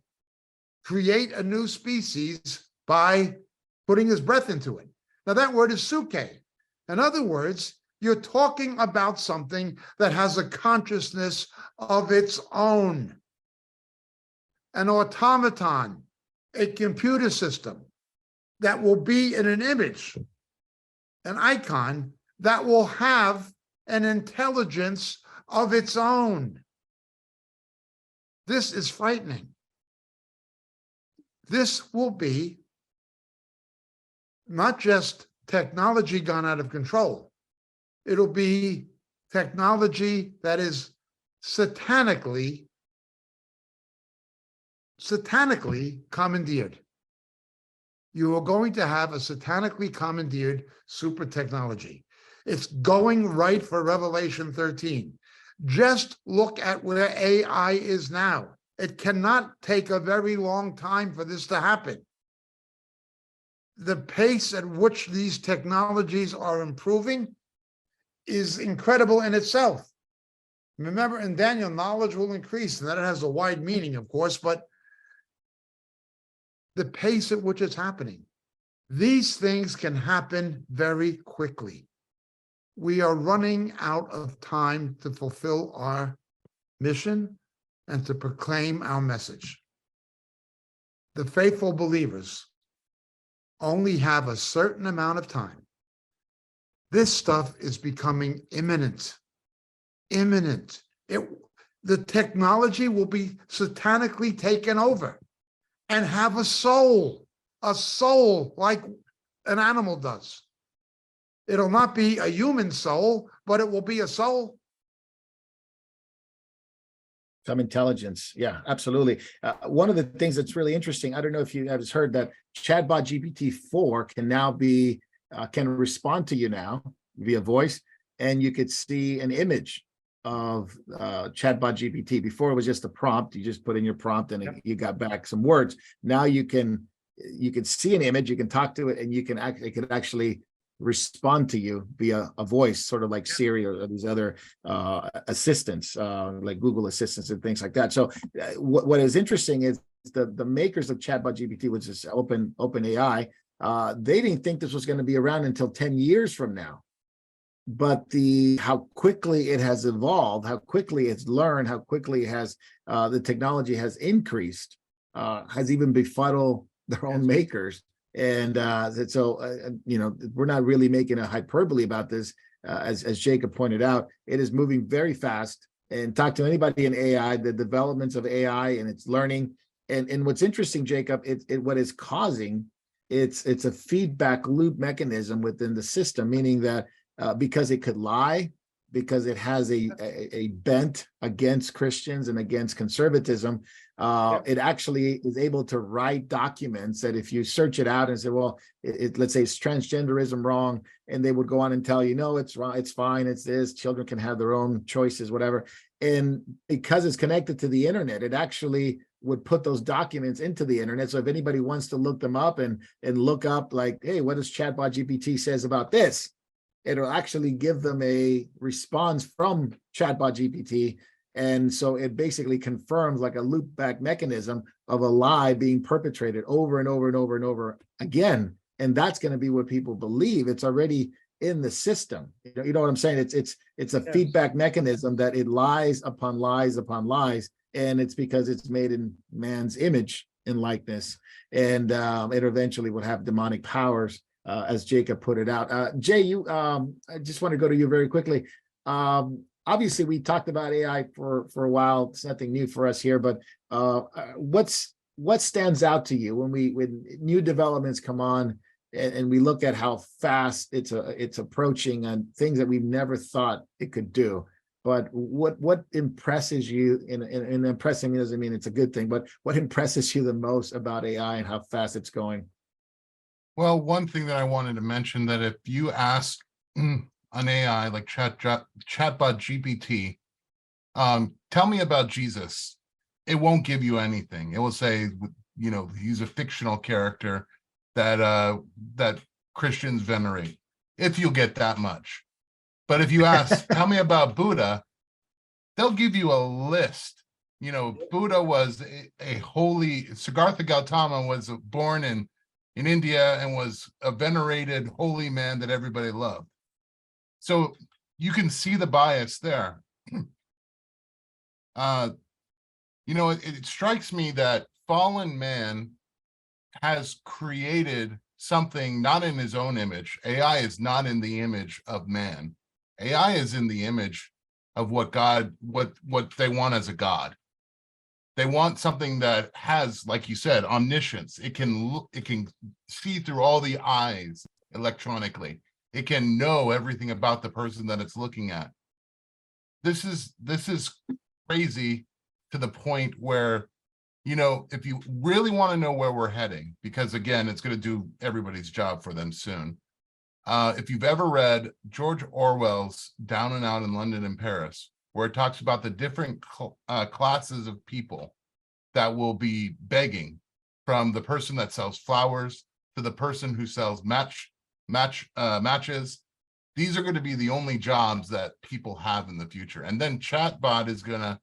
Create a new species by putting his breath into it. Now that word is suke. In other words, you're talking about something that has a consciousness of its own. An automaton, a computer system that will be in an image, an icon that will have an intelligence of its own. This is frightening. This will be not just technology gone out of control. It'll be technology that is satanically commandeered. You are going to have a satanically commandeered super technology. It's going right for Revelation 13. Just look at where AI is now. It cannot take a very long time for this to happen. The pace at which these technologies are improving is incredible in itself. Remember, in Daniel, knowledge will increase, and that has a wide meaning, of course, but the pace at which it's happening, these things can happen very quickly. We are running out of time to fulfill our mission and to proclaim our message. The faithful believers only have a certain amount of time. This stuff is becoming imminent. Imminent. The technology will be satanically taken over and have a soul like an animal does. It'll not be a human soul, but it will be a soul. Some intelligence. Yeah, absolutely. One of the things that's really interesting, I don't know if you guys heard that chatbot GPT-4 can now be, can respond to you now via voice, and you could see an image of chatbot GPT. Before it was just a prompt. You just put in your prompt and you got back some words. Now you can see an image, you can talk to it, and you can it can actually respond to you via a voice, sort of like Siri or these other assistants, like Google assistants and things like that. So what is interesting is the makers of chatbot GPT, which is OpenAI, they didn't think this was going to be around until 10 years from now. But how quickly it has evolved, how quickly it's learned, how quickly it has the technology has increased, has even befuddled their own makers. And you know, we're not really making a hyperbole about this. As Jacob pointed out, it is moving very fast. And talk to anybody in AI, the developments of AI and its learning. And what's interesting, Jacob, what is causing it's a feedback loop mechanism within the system, meaning that because it could lie, because it has a bent against Christians and against conservatism, it actually is able to write documents that if you search it out and say, well, let's say it's transgenderism wrong, and they would go on and tell you, no, it's wrong, it's fine, it's this, children can have their own choices, whatever. And because it's connected to the internet, it actually would put those documents into the internet. So if anybody wants to look them up and look up like, hey, what does chatbot GPT says about this? It'll actually give them a response from chatbot GPT. And so it basically confirms like a loop back mechanism of a lie being perpetrated over and over and over and over again. And that's going to be what people believe. It's already in the system. You know what I'm saying? It's a feedback mechanism that it lies upon lies upon lies. And it's because it's made in man's image and likeness. And it eventually will have demonic powers. As Jacob put it out. Jay, I just want to go to you very quickly. Obviously, we talked about AI for a while. It's nothing new for us here, but what stands out to you when new developments come on and we look at how fast it's approaching and things that we've never thought it could do? But what impresses you? And impressing me doesn't mean it's a good thing, but what impresses you the most about AI and how fast it's going? Well, one thing that I wanted to mention, that if you ask an AI like chatbot GPT, tell me about Jesus, it won't give you anything. It will say, you know, he's a fictional character that Christians venerate, if you get that much. But if you ask, tell me about Buddha, they'll give you a list. You know, Buddha was a holy, Siddhartha Gautama was born in India and was a venerated holy man that everybody loved. So you can see the bias there. You know, it strikes me that fallen man has created something not in his own image. AI is not in the image of man. AI is in the image of what they want as a God. They want something that has, like you said, omniscience. It can see through all the eyes electronically. It can know everything about the person that it's looking at. This is crazy to the point where, you know, if you really want to know where we're heading, because again, it's going to do everybody's job for them soon. If you've ever read George Orwell's Down and Out in London and Paris, where it talks about the different classes of people that will be begging, from the person that sells flowers to the person who sells matches. These are going to be the only jobs that people have in the future. And then chatbot is going to,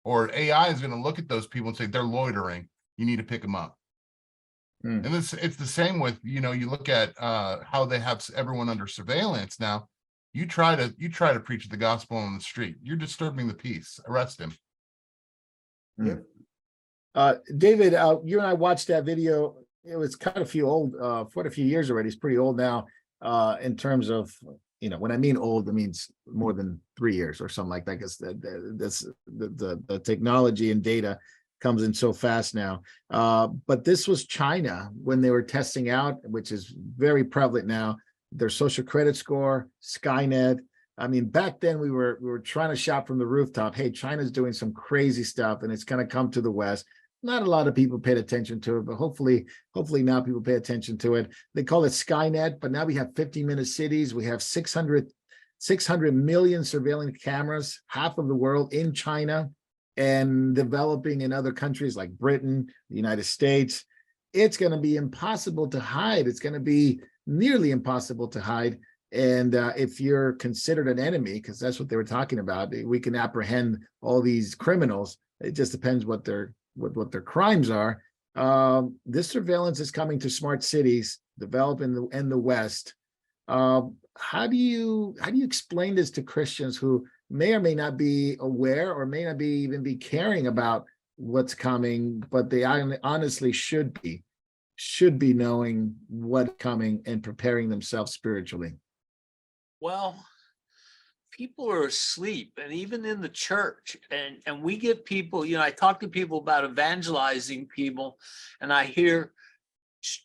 or AI is going to look at those people and say, they're loitering. You need to pick them up. And it's the same with, you know, you look at how they have everyone under surveillance now. You try to preach the gospel on the street, you're disturbing the peace. Arrest him. David, you and I watched that video. It was quite a few years already. It's pretty old now. In terms of, you know, when I mean old, it means more than 3 years or something like that. Because the technology and data comes in so fast now. But this was China when they were testing out, which is very prevalent now, their social credit score, Skynet, I mean, back then we were trying to shout from the rooftop, hey, China's doing some crazy stuff and it's going to come to the West. Not a lot of people paid attention to it, but hopefully now people pay attention to it. They call it Skynet, but now we have 50-minute cities. We have 600 million surveillance cameras, half of the world in China and developing in other countries like Britain, the United States. It's going to be impossible to hide. It's going to be nearly impossible to hide. And if you're considered an enemy, because that's what they were talking about, we can apprehend all these criminals. It just depends what their crimes are. This surveillance is coming to smart cities, developed in the West. How do you explain this to Christians who may or may not be aware or may not even be caring about what's coming, but they honestly should be knowing what's coming and preparing themselves spiritually? Well, people are asleep, and even in the church, and we get people, I talk to people about evangelizing people, and I hear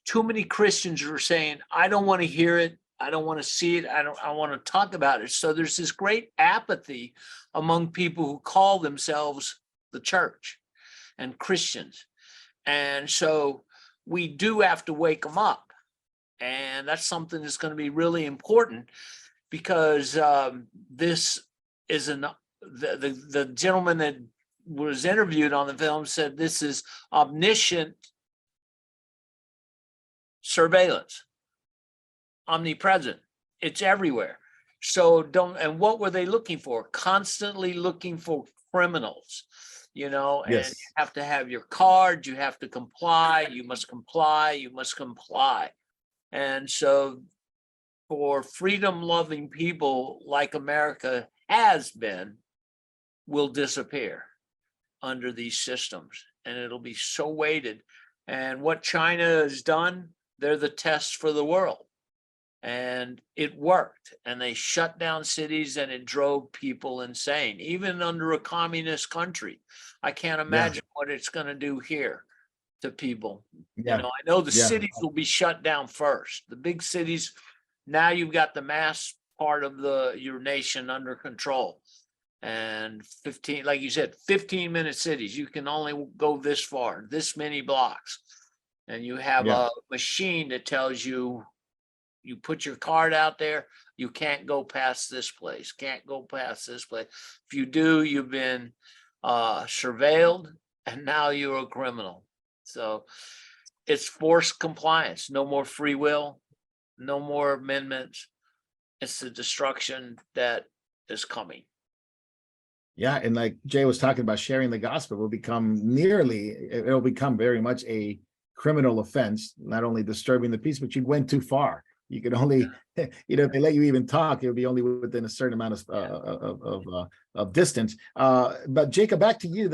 too many Christians are saying, I don't want to hear it, I don't want to see it, I want to talk about it. So there's this great apathy among people who call themselves the church and Christians. And so we do have to wake them up, and that's something that's going to be really important, because this is the gentleman that was interviewed on the film said this is omniscient surveillance, omnipresent. It's everywhere. So and what were they looking for? Constantly looking for criminals, and Yes. you have to have your card, you have to comply, you must comply, you must comply. And so for freedom-loving people like America has been, will disappear under these systems, and it'll be so weighted. And what China has done, they're the test for the world, and it worked. And they shut down cities, and it drove people insane, even under a communist country. I can't imagine what it's going to do here to people. Yeah. I know the Yeah. cities will be shut down first. The big cities. Now you've got the mass part of your nation under control, and 15, like you said, 15-minute cities. You can only go this far, this many blocks, and you have a machine that tells you, you put your card out there, you can't go past this place, can't go past this place. If you do, you've been surveilled, and now you're a criminal. So it's forced compliance, no more free will. No more amendments. It's the destruction that is coming. Yeah, and like Jay was talking about, sharing the gospel will become it'll become very much a criminal offense, not only disturbing the peace, but you went too far. You could only, if they let you even talk, it would be only within a certain amount of distance. But Jacob, back to you.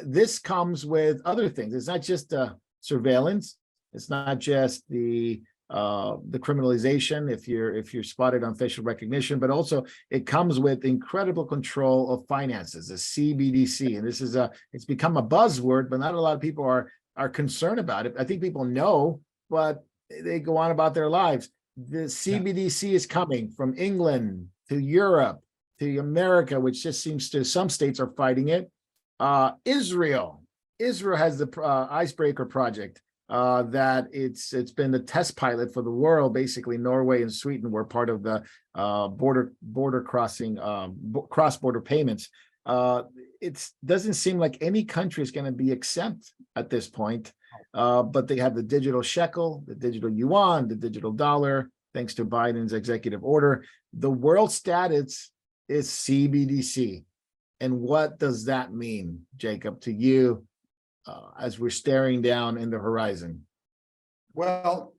This comes with other things. It's not just surveillance. It's not just the criminalization if you're spotted on facial recognition, but also it comes with incredible control of finances, the CBDC. And this is it's become a buzzword, but not a lot of people are concerned about it. I think people know, but they go on about their lives. The CBDC is coming from England to Europe to America, which just seems to, some states are fighting it. Israel has the Icebreaker project. That it's been a test pilot for the world. Basically, Norway and Sweden were part of the border crossing, cross-border payments. It doesn't seem like any country is going to be exempt at this point, but they have the digital shekel, the digital yuan, the digital dollar, thanks to Biden's executive order. The world status is CBDC. And what does that mean, Jacob, to you? As we're staring down in the horizon? Well,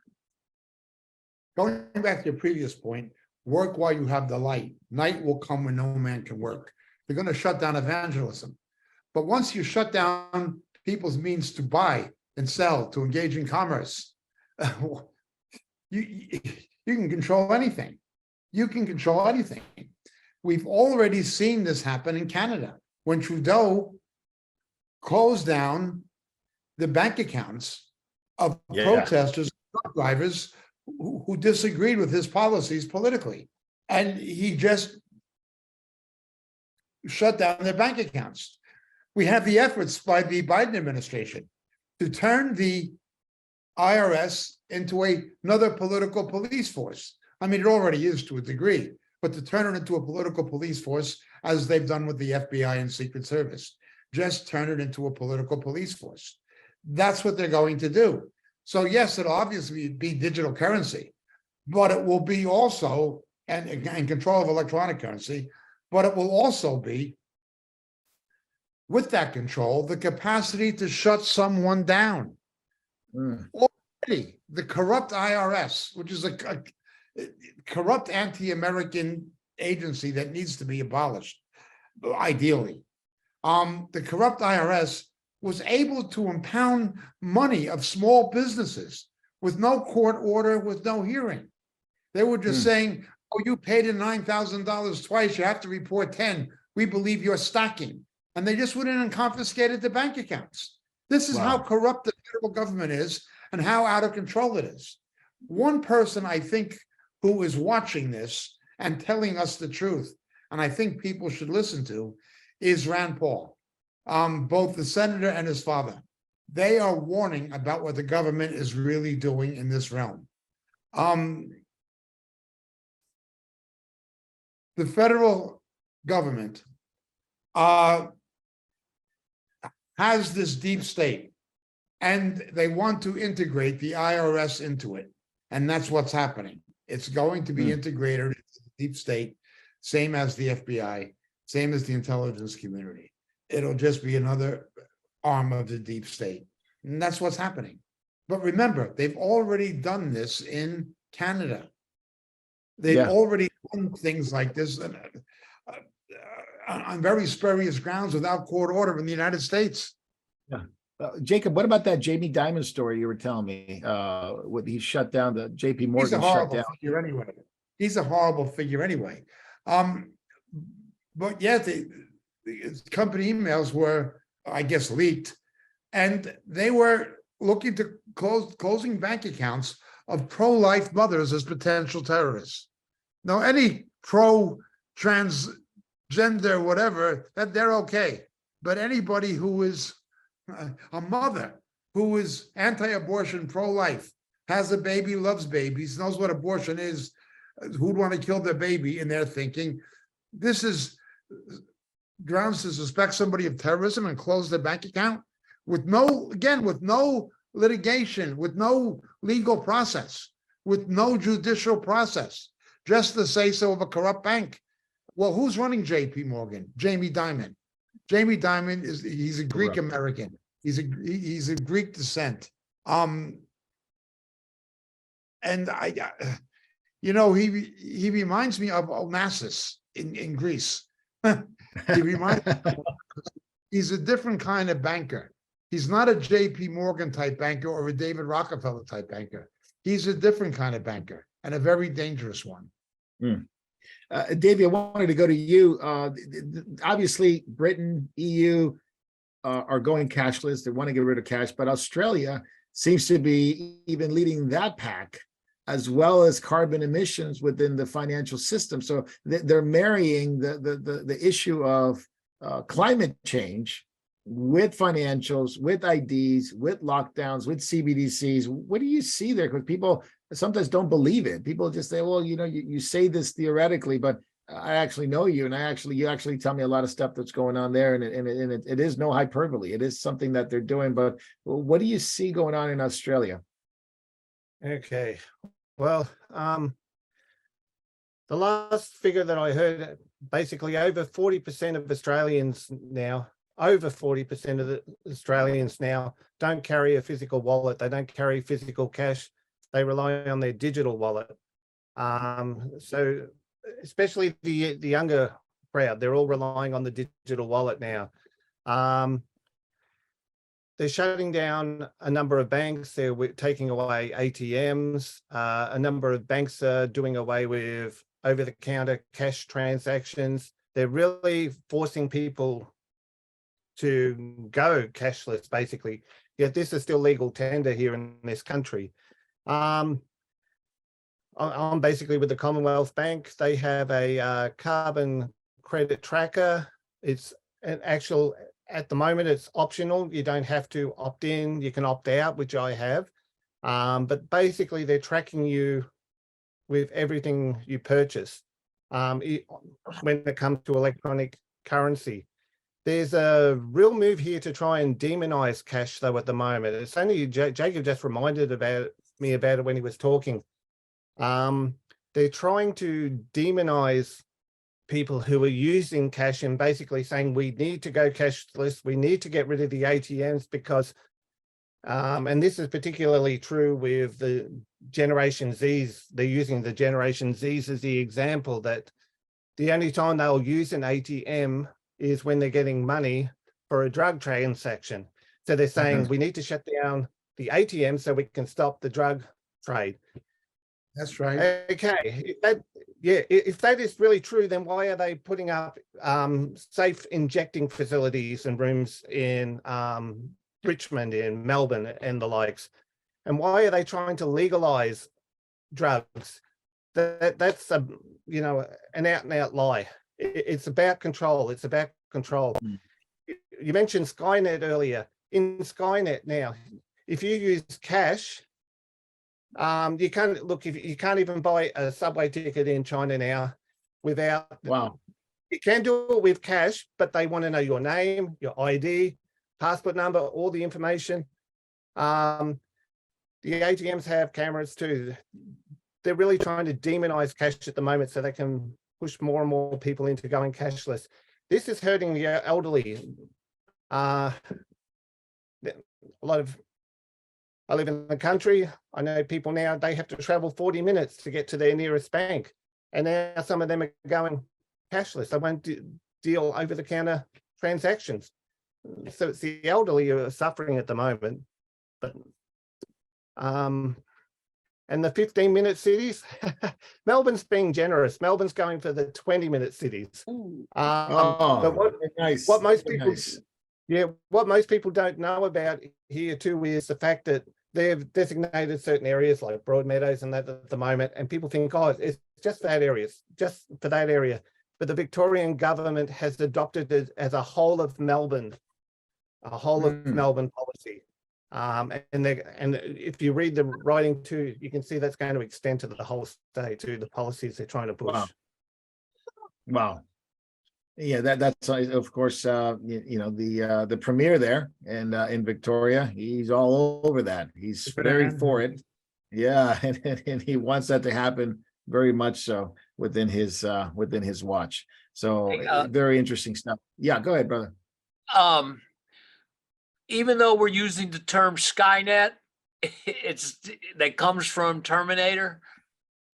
going back to your previous point, work while you have the light. Night will come when no man can work. They're going to shut down evangelism. But once you shut down people's means to buy and sell, to engage in commerce, you can control anything. You can control anything. We've already seen this happen in Canada when Trudeau closed down the bank accounts of protesters, truck drivers who disagreed with his policies politically. And he just shut down their bank accounts. We have the efforts by the Biden administration to turn the IRS into another political police force. I mean, it already is to a degree, but to turn it into a political police force, as they've done with the FBI and Secret Service, just turn it into a political police force. That's what they're going to do. So yes, it'll obviously be digital currency, but it will be also, and control of electronic currency, but it will also be, with that control, the capacity to shut someone down. Already, the corrupt IRS, which is a corrupt anti-American agency that needs to be abolished, ideally. The corrupt IRS was able to impound money of small businesses with no court order, with no hearing. They were just saying, oh, you paid in $9,000 twice, you have to report 10. We believe you're stacking. And they just went in and confiscated the bank accounts. This is how corrupt the federal government is and how out of control it is. One person, I think, who is watching this and telling us the truth, and I think people should listen to, is Rand Paul. Both the senator and his father, they are warning about what the government is really doing in this realm. The federal government has this deep state, and they want to integrate the IRS into it. And that's what's happening. It's going to be integrated into the deep state, same as the FBI, same as the intelligence community. It'll just be another arm of the deep state. And that's what's happening. But remember, they've already done this in Canada. They've already done things like this on very spurious grounds without court order in the United States. Yeah. Jacob, what about that Jamie Dimon story you were telling me? What he shut down, the JP Morgan He's a shut horrible down. figure anyway. He's a horrible figure anyway. But yeah, the company emails were, I guess, leaked, and they were looking to closing bank accounts of pro-life mothers as potential terrorists. Now, any pro-transgender, whatever, that they're okay. But anybody who is a mother, who is anti-abortion, pro-life, has a baby, loves babies, knows what abortion is, who'd want to kill their baby, and they're thinking, this is grounds to suspect somebody of terrorism and close their bank account with no, again, with no litigation, with no legal process, with no judicial process, just the say-so of a corrupt bank. Well, who's running JP Morgan? Jamie Dimon. Jamie Dimon he's a Greek American. He's a Greek descent. And he reminds me of Onassis in Greece. He reminds me, he's a different kind of banker. He's not a JP Morgan type banker or a David Rockefeller type banker. He's a different kind of banker and a very dangerous one. Davey, I wanted to go to you. Obviously, Britain, EU are going cashless. They want to get rid of cash, but Australia seems to be even leading that pack, as well as carbon emissions within the financial system. So they're marrying the issue of climate change with financials, with IDs, with lockdowns, with CBDCs. What do you see there? Because people sometimes don't believe it. People just say, well, you say this theoretically, but I actually know you, and you actually tell me a lot of stuff that's going on there, and it is no hyperbole. It is something that they're doing. But what do you see going on in Australia? Okay, well, the last figure that I heard, basically over 40% of Australians now, over 40% of the Australians now don't carry a physical wallet. They don't carry physical cash. They rely on their digital wallet. So especially the younger crowd, they're all relying on the digital wallet now. They're shutting down a number of banks. They're taking away ATMs. A number of banks are doing away with over-the-counter cash transactions. They're really forcing people to go cashless, basically. Yet this is still legal tender here in this country. I'm basically with the Commonwealth Bank. They have a carbon credit tracker. It's an actual, at the moment, it's optional. You don't have to opt in. You can opt out, which I have. But basically, they're tracking you with everything you purchase when it comes to electronic currency. There's a real move here to try and demonize cash, though, at the moment. It's only Jacob just reminded me about it when he was talking. They're trying to demonize people who are using cash and basically saying we need to go cashless, we need to get rid of the ATMs because, and this is particularly true with the Generation Zs. They're using the Generation Zs as the example that the only time they'll use an ATM is when they're getting money for a drug transaction. So they're saying we need to shut down the ATM so we can stop the drug trade. That's right. Okay, if that is really true, then why are they putting up safe injecting facilities and rooms in Richmond, in Melbourne, and the likes? And why are they trying to legalize drugs? That's a an out and out lie. It's about control. It's about control. You mentioned Skynet earlier. In Skynet now, if you use cash, you can't look. If you can't even buy a subway ticket in China now without. Wow. You can do it with cash, but they want to know your name, your ID, passport number, all the information. The ATMs have cameras too. They're really trying to demonize cash at the moment so they can push more and more people into going cashless. This is hurting the elderly. A lot of, I live in the country. I know people now, they have to travel 40 minutes to get to their nearest bank. And now some of them are going cashless. They won't deal over-the-counter transactions. So it's the elderly who are suffering at the moment. But and the 15-minute cities, Melbourne's being generous. Melbourne's going for the 20-minute cities. But nice. What most people, Nice. what most people don't know about here too is the fact that they've designated certain areas like Broadmeadows and that at the moment, and people think, oh, it's just that area, just for that area. But the Victorian government has adopted it as a whole of Melbourne, a whole of Melbourne policy. And if you read the writing too, you can see that's going to extend to the whole state too, the policies they're trying to push. Wow. Yeah, that's of course the premier there and in Victoria, he's all over that. He's very for it. Yeah, and he wants that to happen very much so within his watch. So very interesting stuff. Yeah, go ahead, brother. Even though we're using the term Skynet, that comes from Terminator,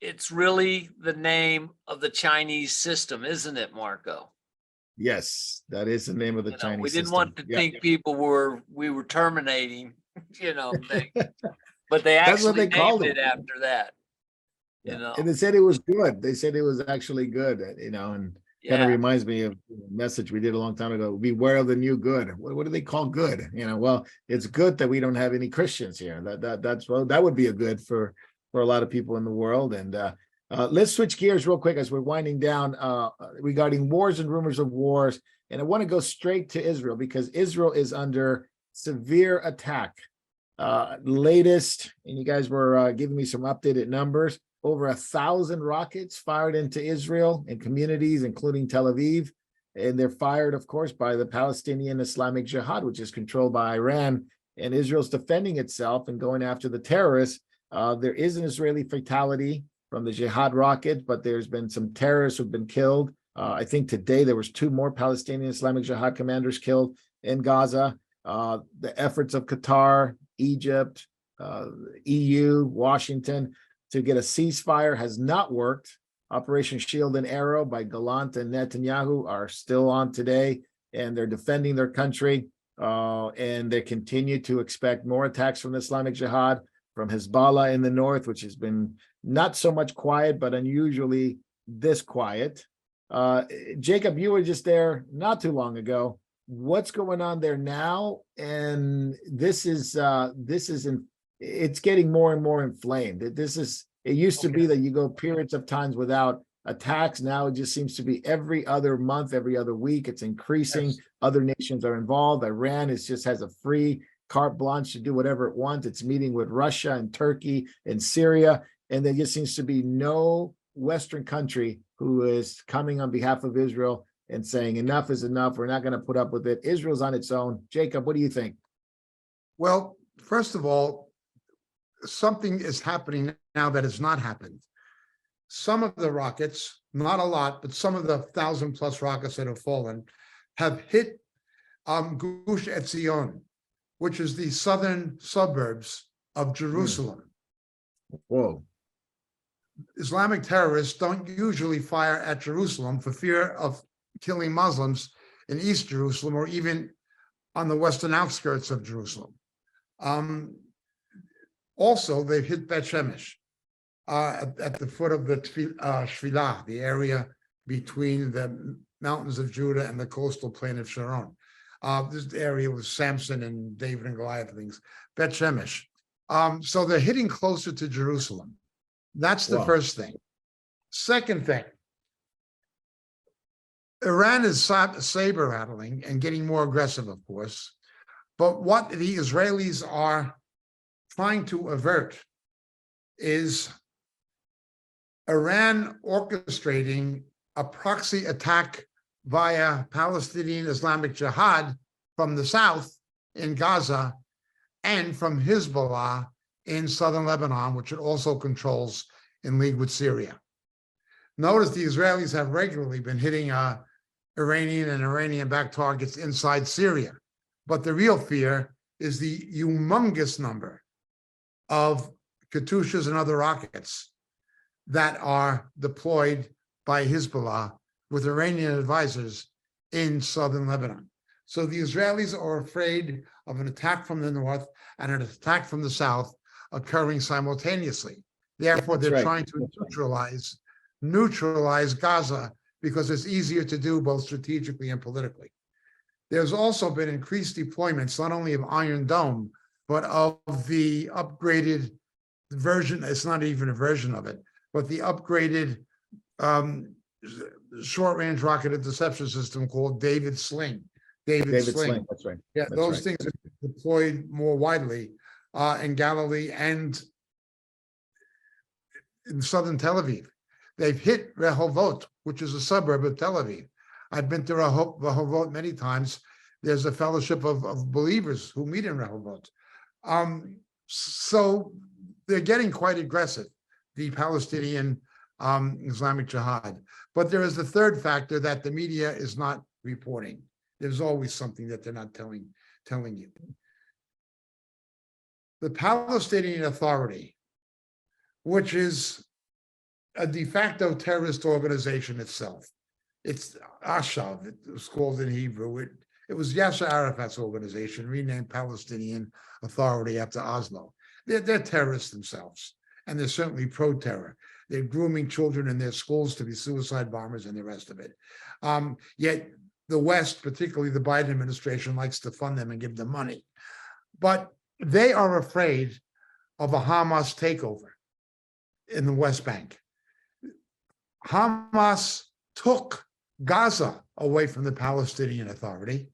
it's really the name of the Chinese system, isn't it, Marco? Yes, that is the name of the Chinese We didn't system. want to think people we were terminating, but they actually named it after that. And they said it was good. They said it was actually good, and kind of reminds me of a message we did a long time ago. Beware of the new good. What do they call good? Well, it's good that we don't have any Christians here. That would be a good for a lot of people in the world. And let's switch gears real quick as we're winding down regarding wars and rumors of wars. And I want to go straight to Israel because Israel is under severe attack. Latest, and you guys were giving me some updated numbers. Over 1,000 rockets fired into Israel and communities, including Tel Aviv. And they're fired, of course, by the Palestinian Islamic Jihad, which is controlled by Iran. And Israel's defending itself and going after the terrorists. There is an Israeli fatality from the Jihad rocket, but there's been some terrorists who've been killed. I think today there was 2 more Palestinian Islamic Jihad commanders killed in Gaza. The efforts of Qatar, Egypt, EU, Washington, to get a ceasefire has not worked. Operation Shield and Arrow by Gallant and Netanyahu are still on today, and they're defending their country. And they continue to expect more attacks from the Islamic Jihad, from Hezbollah in the north, which has been not so much quiet, but unusually this quiet. Jacob, you were just there not too long ago. What's going on there now? And it's getting more and more inflamed. It used to be that you go periods of times without attacks. Now it just seems to be every other month, every other week. It's increasing. Yes. Other nations are involved. Iran just has a free carte blanche to do whatever it wants. It's meeting with Russia and Turkey and Syria. And there just seems to be no Western country who is coming on behalf of Israel and saying enough is enough. We're not going to put up with it. Israel's on its own. Jacob, what do you think? Well, first of all, something is happening now that has not happened. Some of the rockets, not a lot, but some of the 1,000+ rockets that have fallen have hit Gush Etzion, which is the southern suburbs of Jerusalem. Whoa. Islamic terrorists don't usually fire at Jerusalem for fear of killing Muslims in East Jerusalem or even on the western outskirts of Jerusalem. Also, they've hit Bet Shemesh at the foot of the Shvilah, the area between the mountains of Judah and the coastal plain of Sharon. This area was Samson and David and Goliath things, Bet Shemesh. So they're hitting closer to Jerusalem. That's the Wow. first thing. Second thing, Iran is saber rattling and getting more aggressive, of course. But what the Israelis are trying to avert is Iran orchestrating a proxy attack via Palestinian Islamic Jihad from the south in Gaza and from Hezbollah in southern Lebanon, which it also controls in league with Syria. Notice the Israelis have regularly been hitting Iranian and Iranian-backed targets inside Syria. But the real fear is the humongous number of Katyushas and other rockets that are deployed by Hezbollah with Iranian advisors in southern Lebanon. So the Israelis are afraid of an attack from the north and an attack from the south occurring simultaneously. Therefore, That's they're right. trying to neutralize Gaza because it's easier to do both strategically and politically. There's also been increased deployments, not only of Iron Dome, but of the upgraded version, it's not even a version of it, but the upgraded short-range rocket interception system called David Sling. David Sling. That's right. Yeah, That's those right. things are deployed more widely in Galilee and in southern Tel Aviv. They've hit Rehovot, which is a suburb of Tel Aviv. I've been to Rehovot many times. There's a fellowship of believers who meet in Rehovot. So they're getting quite aggressive, the Palestinian Islamic Jihad. But there is the third factor that the media is not reporting. There's always something that they're not telling you. The Palestinian Authority, which is a de facto terrorist organization itself. It's Ashav, it was called in Hebrew. It was Yasser Arafat's organization, renamed Palestinian Authority after Oslo. They're terrorists themselves, and they're certainly pro-terror. They're grooming children in their schools to be suicide bombers and the rest of it. Yet the West, particularly the Biden administration, likes to fund them and give them money. But they are afraid of a Hamas takeover in the West Bank. Hamas took Gaza away from the Palestinian Authority,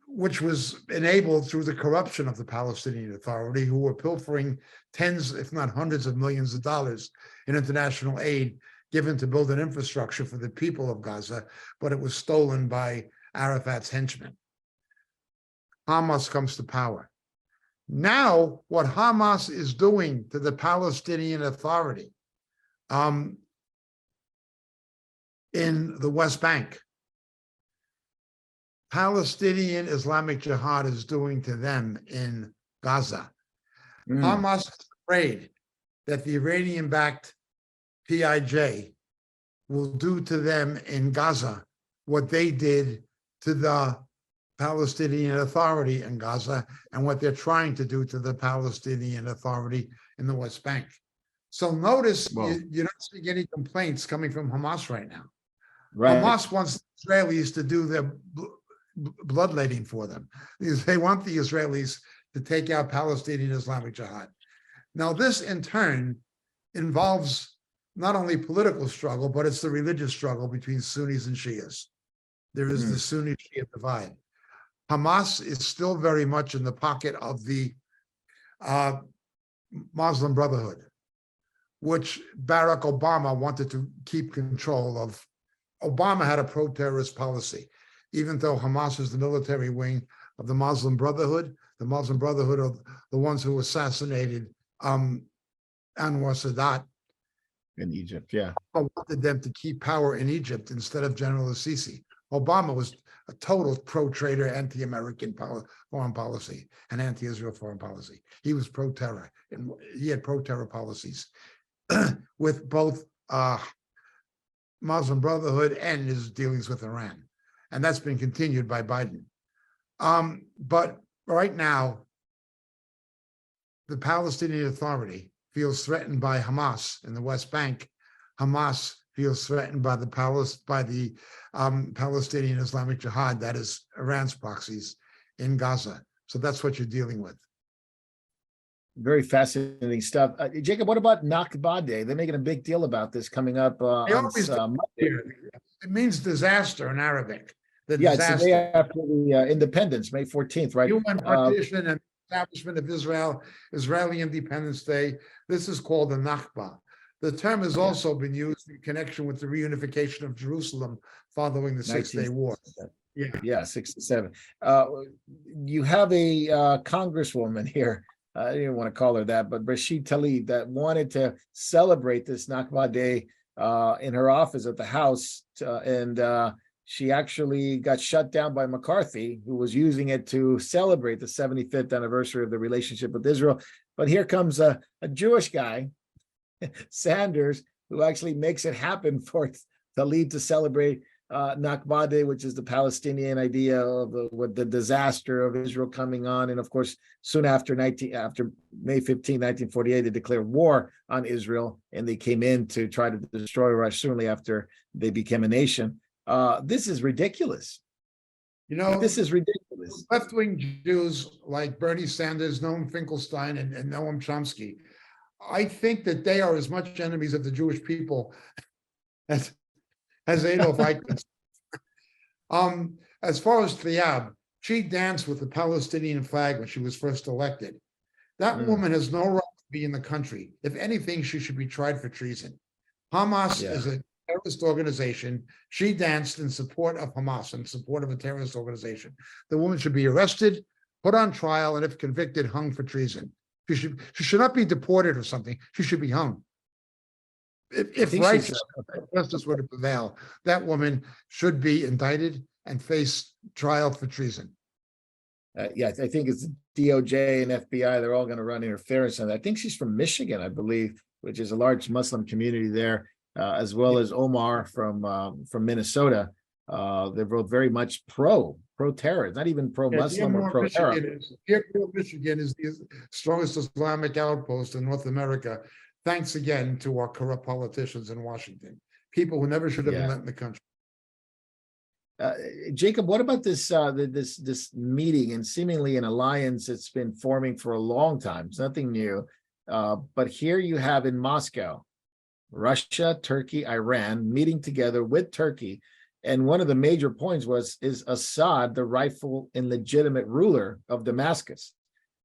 which was enabled through the corruption of the Palestinian Authority, who were pilfering tens, if not hundreds of millions of dollars in international aid given to build an infrastructure for the people of Gaza, but it was stolen by Arafat's henchmen. Hamas comes to power. Now, what Hamas is doing to the Palestinian Authority in the West Bank, Palestinian Islamic Jihad is doing to them in Gaza. Hamas is afraid that the Iranian-backed PIJ will do to them in Gaza what they did to the Palestinian Authority in Gaza and what they're trying to do to the Palestinian Authority in the West Bank. So notice you're not seeing any complaints coming from Hamas right now. Right. Hamas wants the Israelis to do their bloodletting for them. They want the Israelis to take out Palestinian Islamic Jihad. Now, this in turn involves not only political struggle, but it's the religious struggle between Sunnis and Shias. There is the Sunni Shia divide. Hamas is still very much in the pocket of the Muslim Brotherhood, which Barack Obama wanted to keep control of. Obama had a pro-terrorist policy, even though Hamas is the military wing of the Muslim Brotherhood. The Muslim Brotherhood are the ones who assassinated Anwar Sadat. In Egypt, yeah. Obama wanted them to keep power in Egypt instead of General Sisi. Obama was a total pro-trader, anti-American foreign policy and anti-Israel foreign policy. He was pro-terror, and he had pro-terror policies with both Muslim Brotherhood and his dealings with Iran. And that's been continued by Biden. But right now, the Palestinian Authority feels threatened by Hamas in the West Bank. Hamas feels threatened by the Palestinian Islamic Jihad, that is Iran's proxies in Gaza. So that's what you're dealing with. Very fascinating stuff. Jacob, what about Nakba Day? They're making a big deal about this coming up They on always Monday. It means disaster in Arabic. The Yeah, it's the disaster. day after the independence, May 14th, right? UN partition and establishment of Israel, Israeli Independence Day. This is called the Nakba. The term has also been used in connection with the reunification of Jerusalem following the Six-Day War. Yeah, 67. You have a congresswoman here. I didn't want to call her that, but Rashid Tlaib, that wanted to celebrate this Nakba Day in her office at the House, and she actually got shut down by McCarthy, who was using it to celebrate the 75th anniversary of the relationship with Israel. But here comes a Jewish guy, Sanders, who actually makes it happen for Tlaib to celebrate Nakba Day, which is the Palestinian idea of the disaster of Israel coming on. And of course, soon after May 15, 1948, they declared war on Israel, and they came in to try to destroy us shortly after they became a nation. This is ridiculous. You know, This is ridiculous. left-wing Jews like Bernie Sanders, Noam Finkelstein, and Noam Chomsky, I think that they are as much enemies of the Jewish people as Adolf Eichmann. As far as Tlaib, she danced with the Palestinian flag when she was first elected. That woman has no right to be in the country. If anything, she should be tried for treason. Hamas is a terrorist organization. She danced in support of Hamas, in support of a terrorist organization. The woman should be arrested, put on trial, and if convicted, hung for treason. She should not be deported or something. She should be hung. If justice were to prevail, that woman should be indicted and face trial for treason. Yeah, I think it's DOJ and FBI. They're all going to run interference on that. I think she's from Michigan, I believe, which is a large Muslim community there, as well as Omar from Minnesota. They're both very much pro-terror, not even pro-Muslim or pro-Arab. Michigan is the strongest Islamic outpost in North America. Thanks again to our corrupt politicians in Washington, people who never should have been let in the country. Jacob, what about this this meeting and seemingly an alliance that's been forming for a long time? It's nothing new, but here you have in Moscow, Russia, Turkey, Iran meeting together with Turkey, and one of the major points is Assad the rightful and legitimate ruler of Damascus,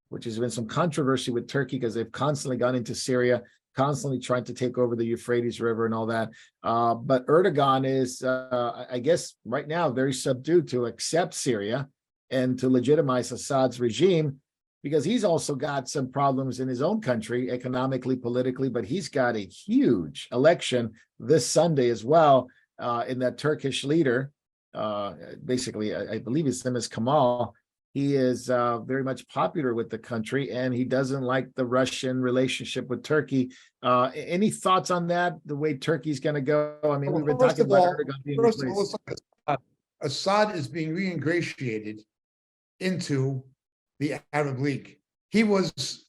which has been some controversy with Turkey because they've constantly gone into Syria, constantly trying to take over the Euphrates River and all that. But Erdogan is, I guess, right now very subdued to accept Syria and to legitimize Assad's regime, because he's also got some problems in his own country, economically, politically, but he's got a huge election this Sunday as well, in that Turkish leader, basically, I believe his name is Kemal. He is very much popular with the country, and he doesn't like the Russian relationship with Turkey. Any thoughts on that, the way Turkey's going to go? I mean, we've been talking about Erdogan being replaced. Assad is being reingratiated into the Arab League. He was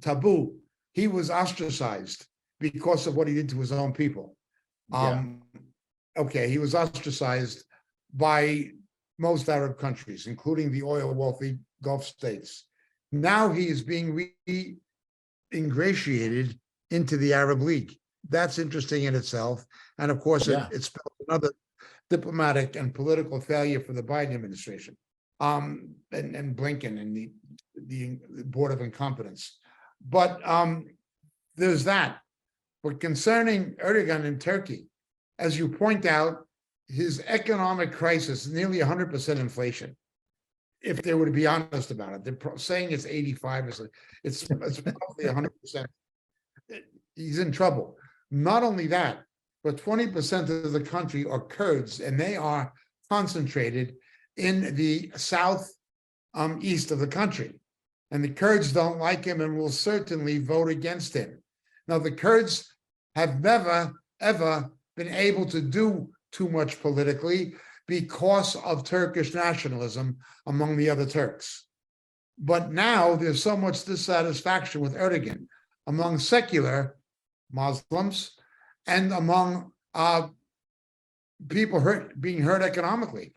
taboo. He was ostracized because of what he did to his own people. Okay, he was ostracized by most Arab countries, including the oil wealthy Gulf states. Now he is being re-ingratiated into the Arab League. that's interesting in itself. And of course, Yeah. it spelled another diplomatic and political failure for the Biden administration. And Blinken and the Board of Incompetence. But there's that. But concerning Erdogan in Turkey, as you point out, his economic crisis is nearly 100% inflation. If they were to be honest about it, they're saying it's 85 or so. It's probably 100%. He's in trouble. Not only that, but 20% of the country are Kurds, and they are concentrated in the south east of the country. And the Kurds don't like him and will certainly vote against him. Now, the Kurds have never, ever been able to do too much politically because of Turkish nationalism among the other Turks. But now there's so much dissatisfaction with Erdogan among secular Muslims and among people being hurt economically,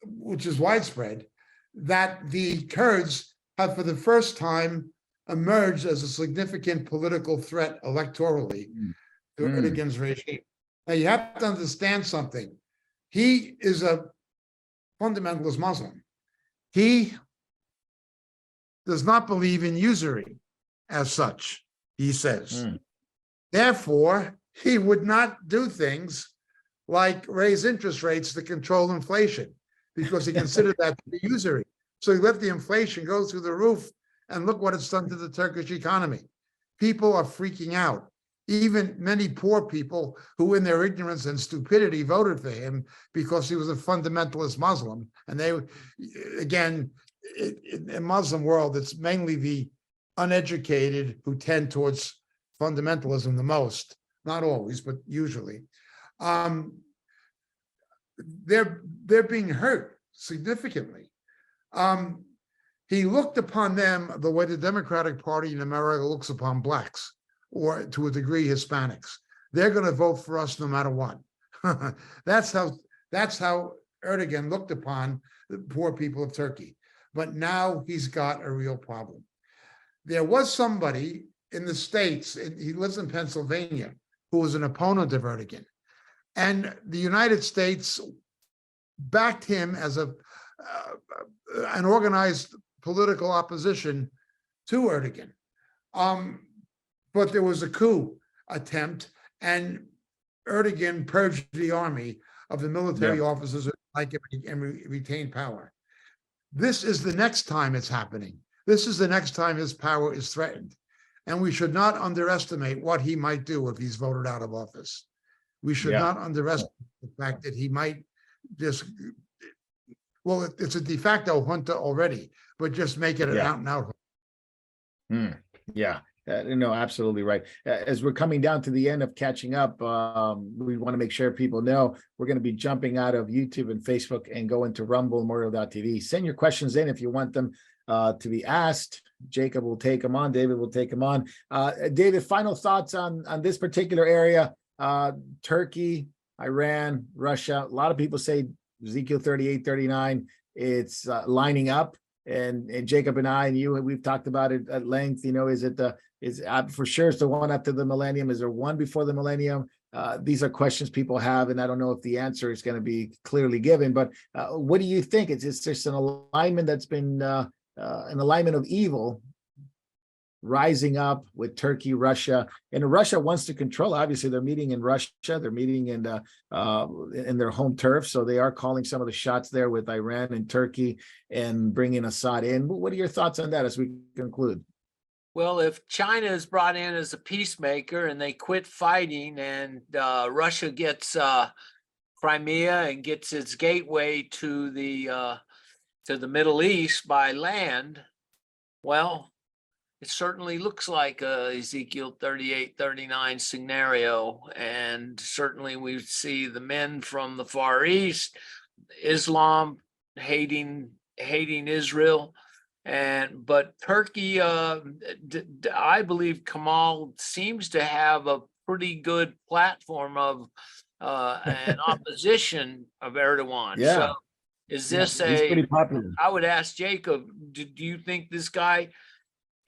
which is widespread, that the Kurds have for the first time emerged as a significant political threat electorally to Erdogan's regime. Now, you have to understand something. He is a fundamentalist Muslim. He does not believe in usury as such, he says. Therefore, he would not do things like raise interest rates to control inflation because he considered that to be usury. So he let the inflation go through the roof, and look what it's done to the Turkish economy. People are freaking out. Even many poor people who in their ignorance and stupidity voted for him because he was a fundamentalist Muslim. And they, again, in Muslim world, it's mainly the uneducated who tend towards fundamentalism the most, not always, but usually. They're being hurt significantly. He looked upon them the way the Democratic Party in America looks upon blacks, or to a degree Hispanics. They're going to vote for us no matter what. That's how Erdogan looked upon the poor people of Turkey. But now he's got a real problem. There was somebody in the States, he lives in Pennsylvania, who was an opponent of Erdogan. And the United States backed him as an organized political opposition to Erdogan. But there was a coup attempt, and Erdogan purged the army of the military officers who like him and retained power. This is the next time it's happening. This is the next time his power is threatened. And we should not underestimate what he might do if he's voted out of office. We should not underestimate the fact that he might just, well, it's a de facto junta already, but just make it an out and out. Yeah. No, absolutely right. As we're coming down to the end of catching up, we want to make sure people know we're going to be jumping out of YouTube and Facebook and go into Rumble, Memorial.tv. Send your questions in if you want them to be asked. Jacob will take them on. David will take them on. David, final thoughts on this particular area? Turkey, Iran, Russia. A lot of people say Ezekiel 38, 39. It's lining up. And Jacob and I and you, we've talked about it at length. You know, is for sure it's the one after the millennium? Is there one before the millennium? These are questions people have, and I don't know if the answer is going to be clearly given. But what do you think? It's just an alignment that's been an alignment of evil rising up with Turkey, Russia, and Russia wants to control. Obviously, they're meeting in Russia. They're meeting in their home turf, so they are calling some of the shots there with Iran and Turkey and bringing Assad in. What are your thoughts on that as we conclude? Well, if China is brought in as a peacemaker and they quit fighting, and Russia gets Crimea and gets its gateway to the Middle East by land, well, it certainly looks like a Ezekiel 38, 39 scenario. And certainly we see the men from the Far East, Islam hating Israel. But Turkey, I believe Kemal seems to have a pretty good platform of an opposition of Erdogan. Yeah. So is this he's pretty popular. I would ask Jacob, do you think this guy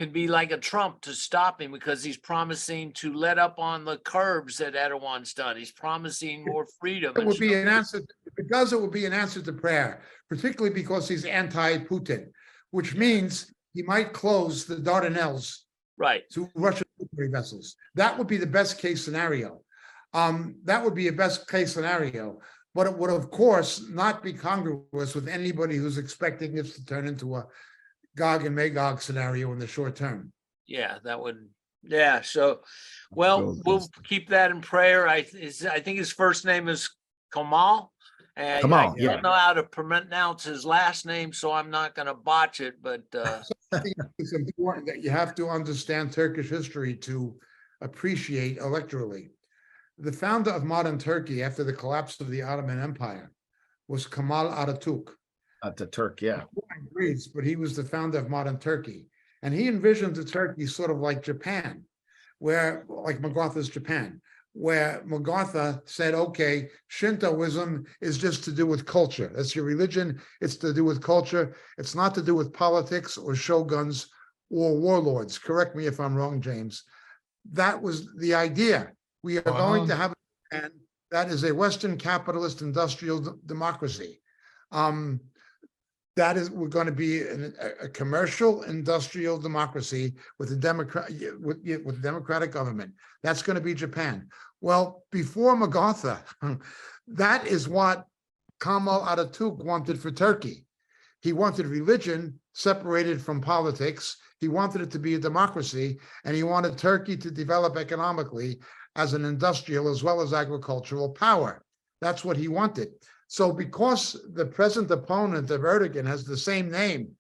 could be like a Trump to stop him because he's promising to let up on the curbs that Erdogan's done. He's promising more freedom. It and would be stuff. an answer. If it does, it would be an answer to prayer, particularly because he's anti-Putin, which means he might close the Dardanelles Right. to Russian military vessels. That would be the best case scenario. That would be a best case scenario, but it would, of course, not be congruous with anybody who's expecting this to turn into a Gog and Magog scenario in the short term. Yeah, that would. Yeah. So, well, we'll keep that in prayer. I think his first name is Kamal. And Kamal, I yeah. don't know how to pronounce his last name, so I'm not going to botch it. But I think it's important that you have to understand Turkish history to appreciate electorally. The founder of modern Turkey after the collapse of the Ottoman Empire was Kemal Atatürk. Ataturk, yeah. Born in Greece, but he was the founder of modern Turkey. And he envisioned a Turkey sort of like Japan, where, like MacArthur's Japan, where MacArthur said, okay, Shintoism is just to do with culture. That's your religion. It's to do with culture. It's not to do with politics or shoguns or warlords. Correct me if I'm wrong, James. That was the idea. We are going to have, and that is a Western capitalist industrial democracy. That is, we're going to be a commercial industrial democracy with a democratic government. That's going to be Japan. Well, before MacArthur, that is what Kemal Atatürk wanted for Turkey. He wanted religion separated from politics. He wanted it to be a democracy, and he wanted Turkey to develop economically as an industrial as well as agricultural power. That's what he wanted. So because the present opponent of Erdogan has the same name,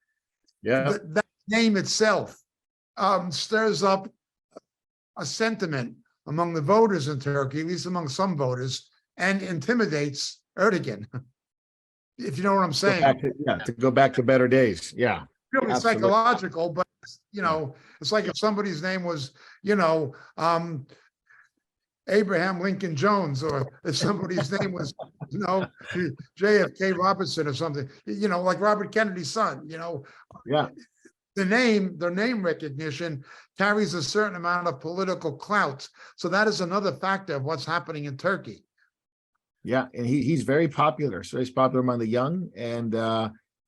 that name itself stirs up a sentiment among the voters in Turkey, at least among some voters, and intimidates Erdogan. If you know what I'm saying. To go back to better days. Yeah. Really absolutely. psychological, but it's like if somebody's name was, Abraham Lincoln Jones, or if somebody's name was, JFK Robinson or something, like Robert Kennedy's son, Yeah. their name recognition carries a certain amount of political clout. So that is another factor of what's happening in Turkey. Yeah, and he's very popular. So he's popular among the young, and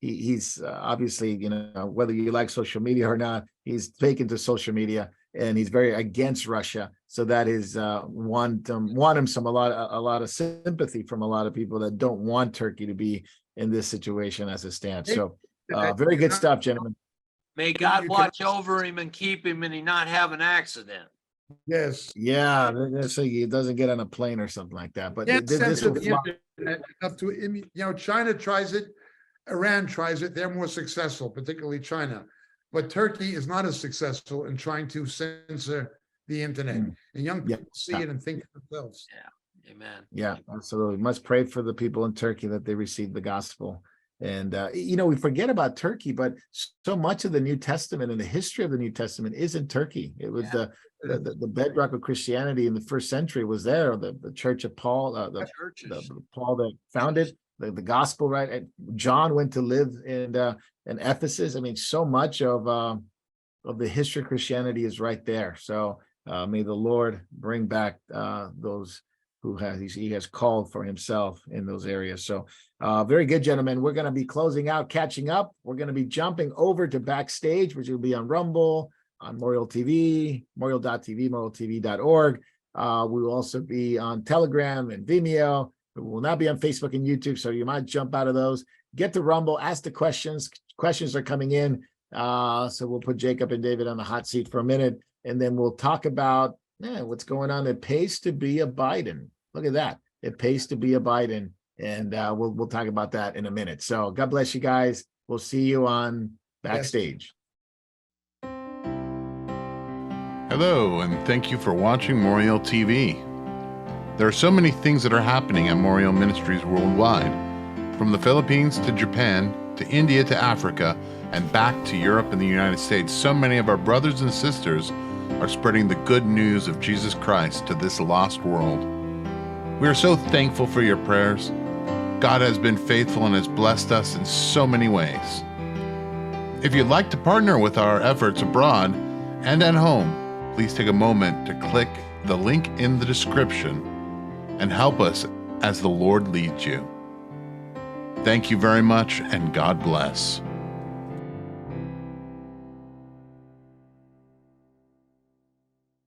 he's obviously, whether you like social media or not, he's taken to social media, and he's very against Russia. So that is won him a lot of sympathy from a lot of people that don't want Turkey to be in this situation as it stands. So very good stuff, gentlemen. may God watch over him and keep him, and he not have an accident. Yes. Yeah, so he doesn't get on a plane or something like that. But this will fly. Up to, China tries it, Iran tries it. They're more successful, particularly China. But Turkey is not as successful in trying to censor the internet. And young people see it and think for themselves. Yeah. Amen. Yeah, absolutely. Must pray for the people in Turkey that they receive the gospel. And, we forget about Turkey, but so much of the New Testament and the history of the New Testament is in Turkey. It was the bedrock of Christianity in the first century was there. The Church of Paul, the Paul that founded the gospel, right? And John went to live in Ephesus. I mean, so much of the history of Christianity is right there. So may the Lord bring back those who he has called for himself in those areas. So very good, gentlemen. We're going to be closing out, catching up. We're going to be jumping over to Backstage, which will be on Rumble, on Memorial TV, memorial.tv, memorialtv.org. We will also be on Telegram and Vimeo. We will not be on Facebook and YouTube, so you might jump out of those. Get to Rumble, ask the questions. Questions are coming in. So we'll put Jacob and David on the hot seat for a minute, and then we'll talk about what's going on. It pays to be a Biden. Look at that. It pays to be a Biden. And we'll talk about that in a minute. So God bless you guys. We'll see you on Backstage. Hello, and thank you for watching Memorial TV. There are so many things that are happening at Memorial Ministries worldwide, from the Philippines to Japan, to India to Africa, and back to Europe and the United States. So many of our brothers and sisters are spreading the good news of Jesus Christ to this lost world. We are so thankful for your prayers. God has been faithful and has blessed us in so many ways. If you'd like to partner with our efforts abroad and at home, please take a moment to click the link in the description and help us as the Lord leads you. Thank you very much, and God bless.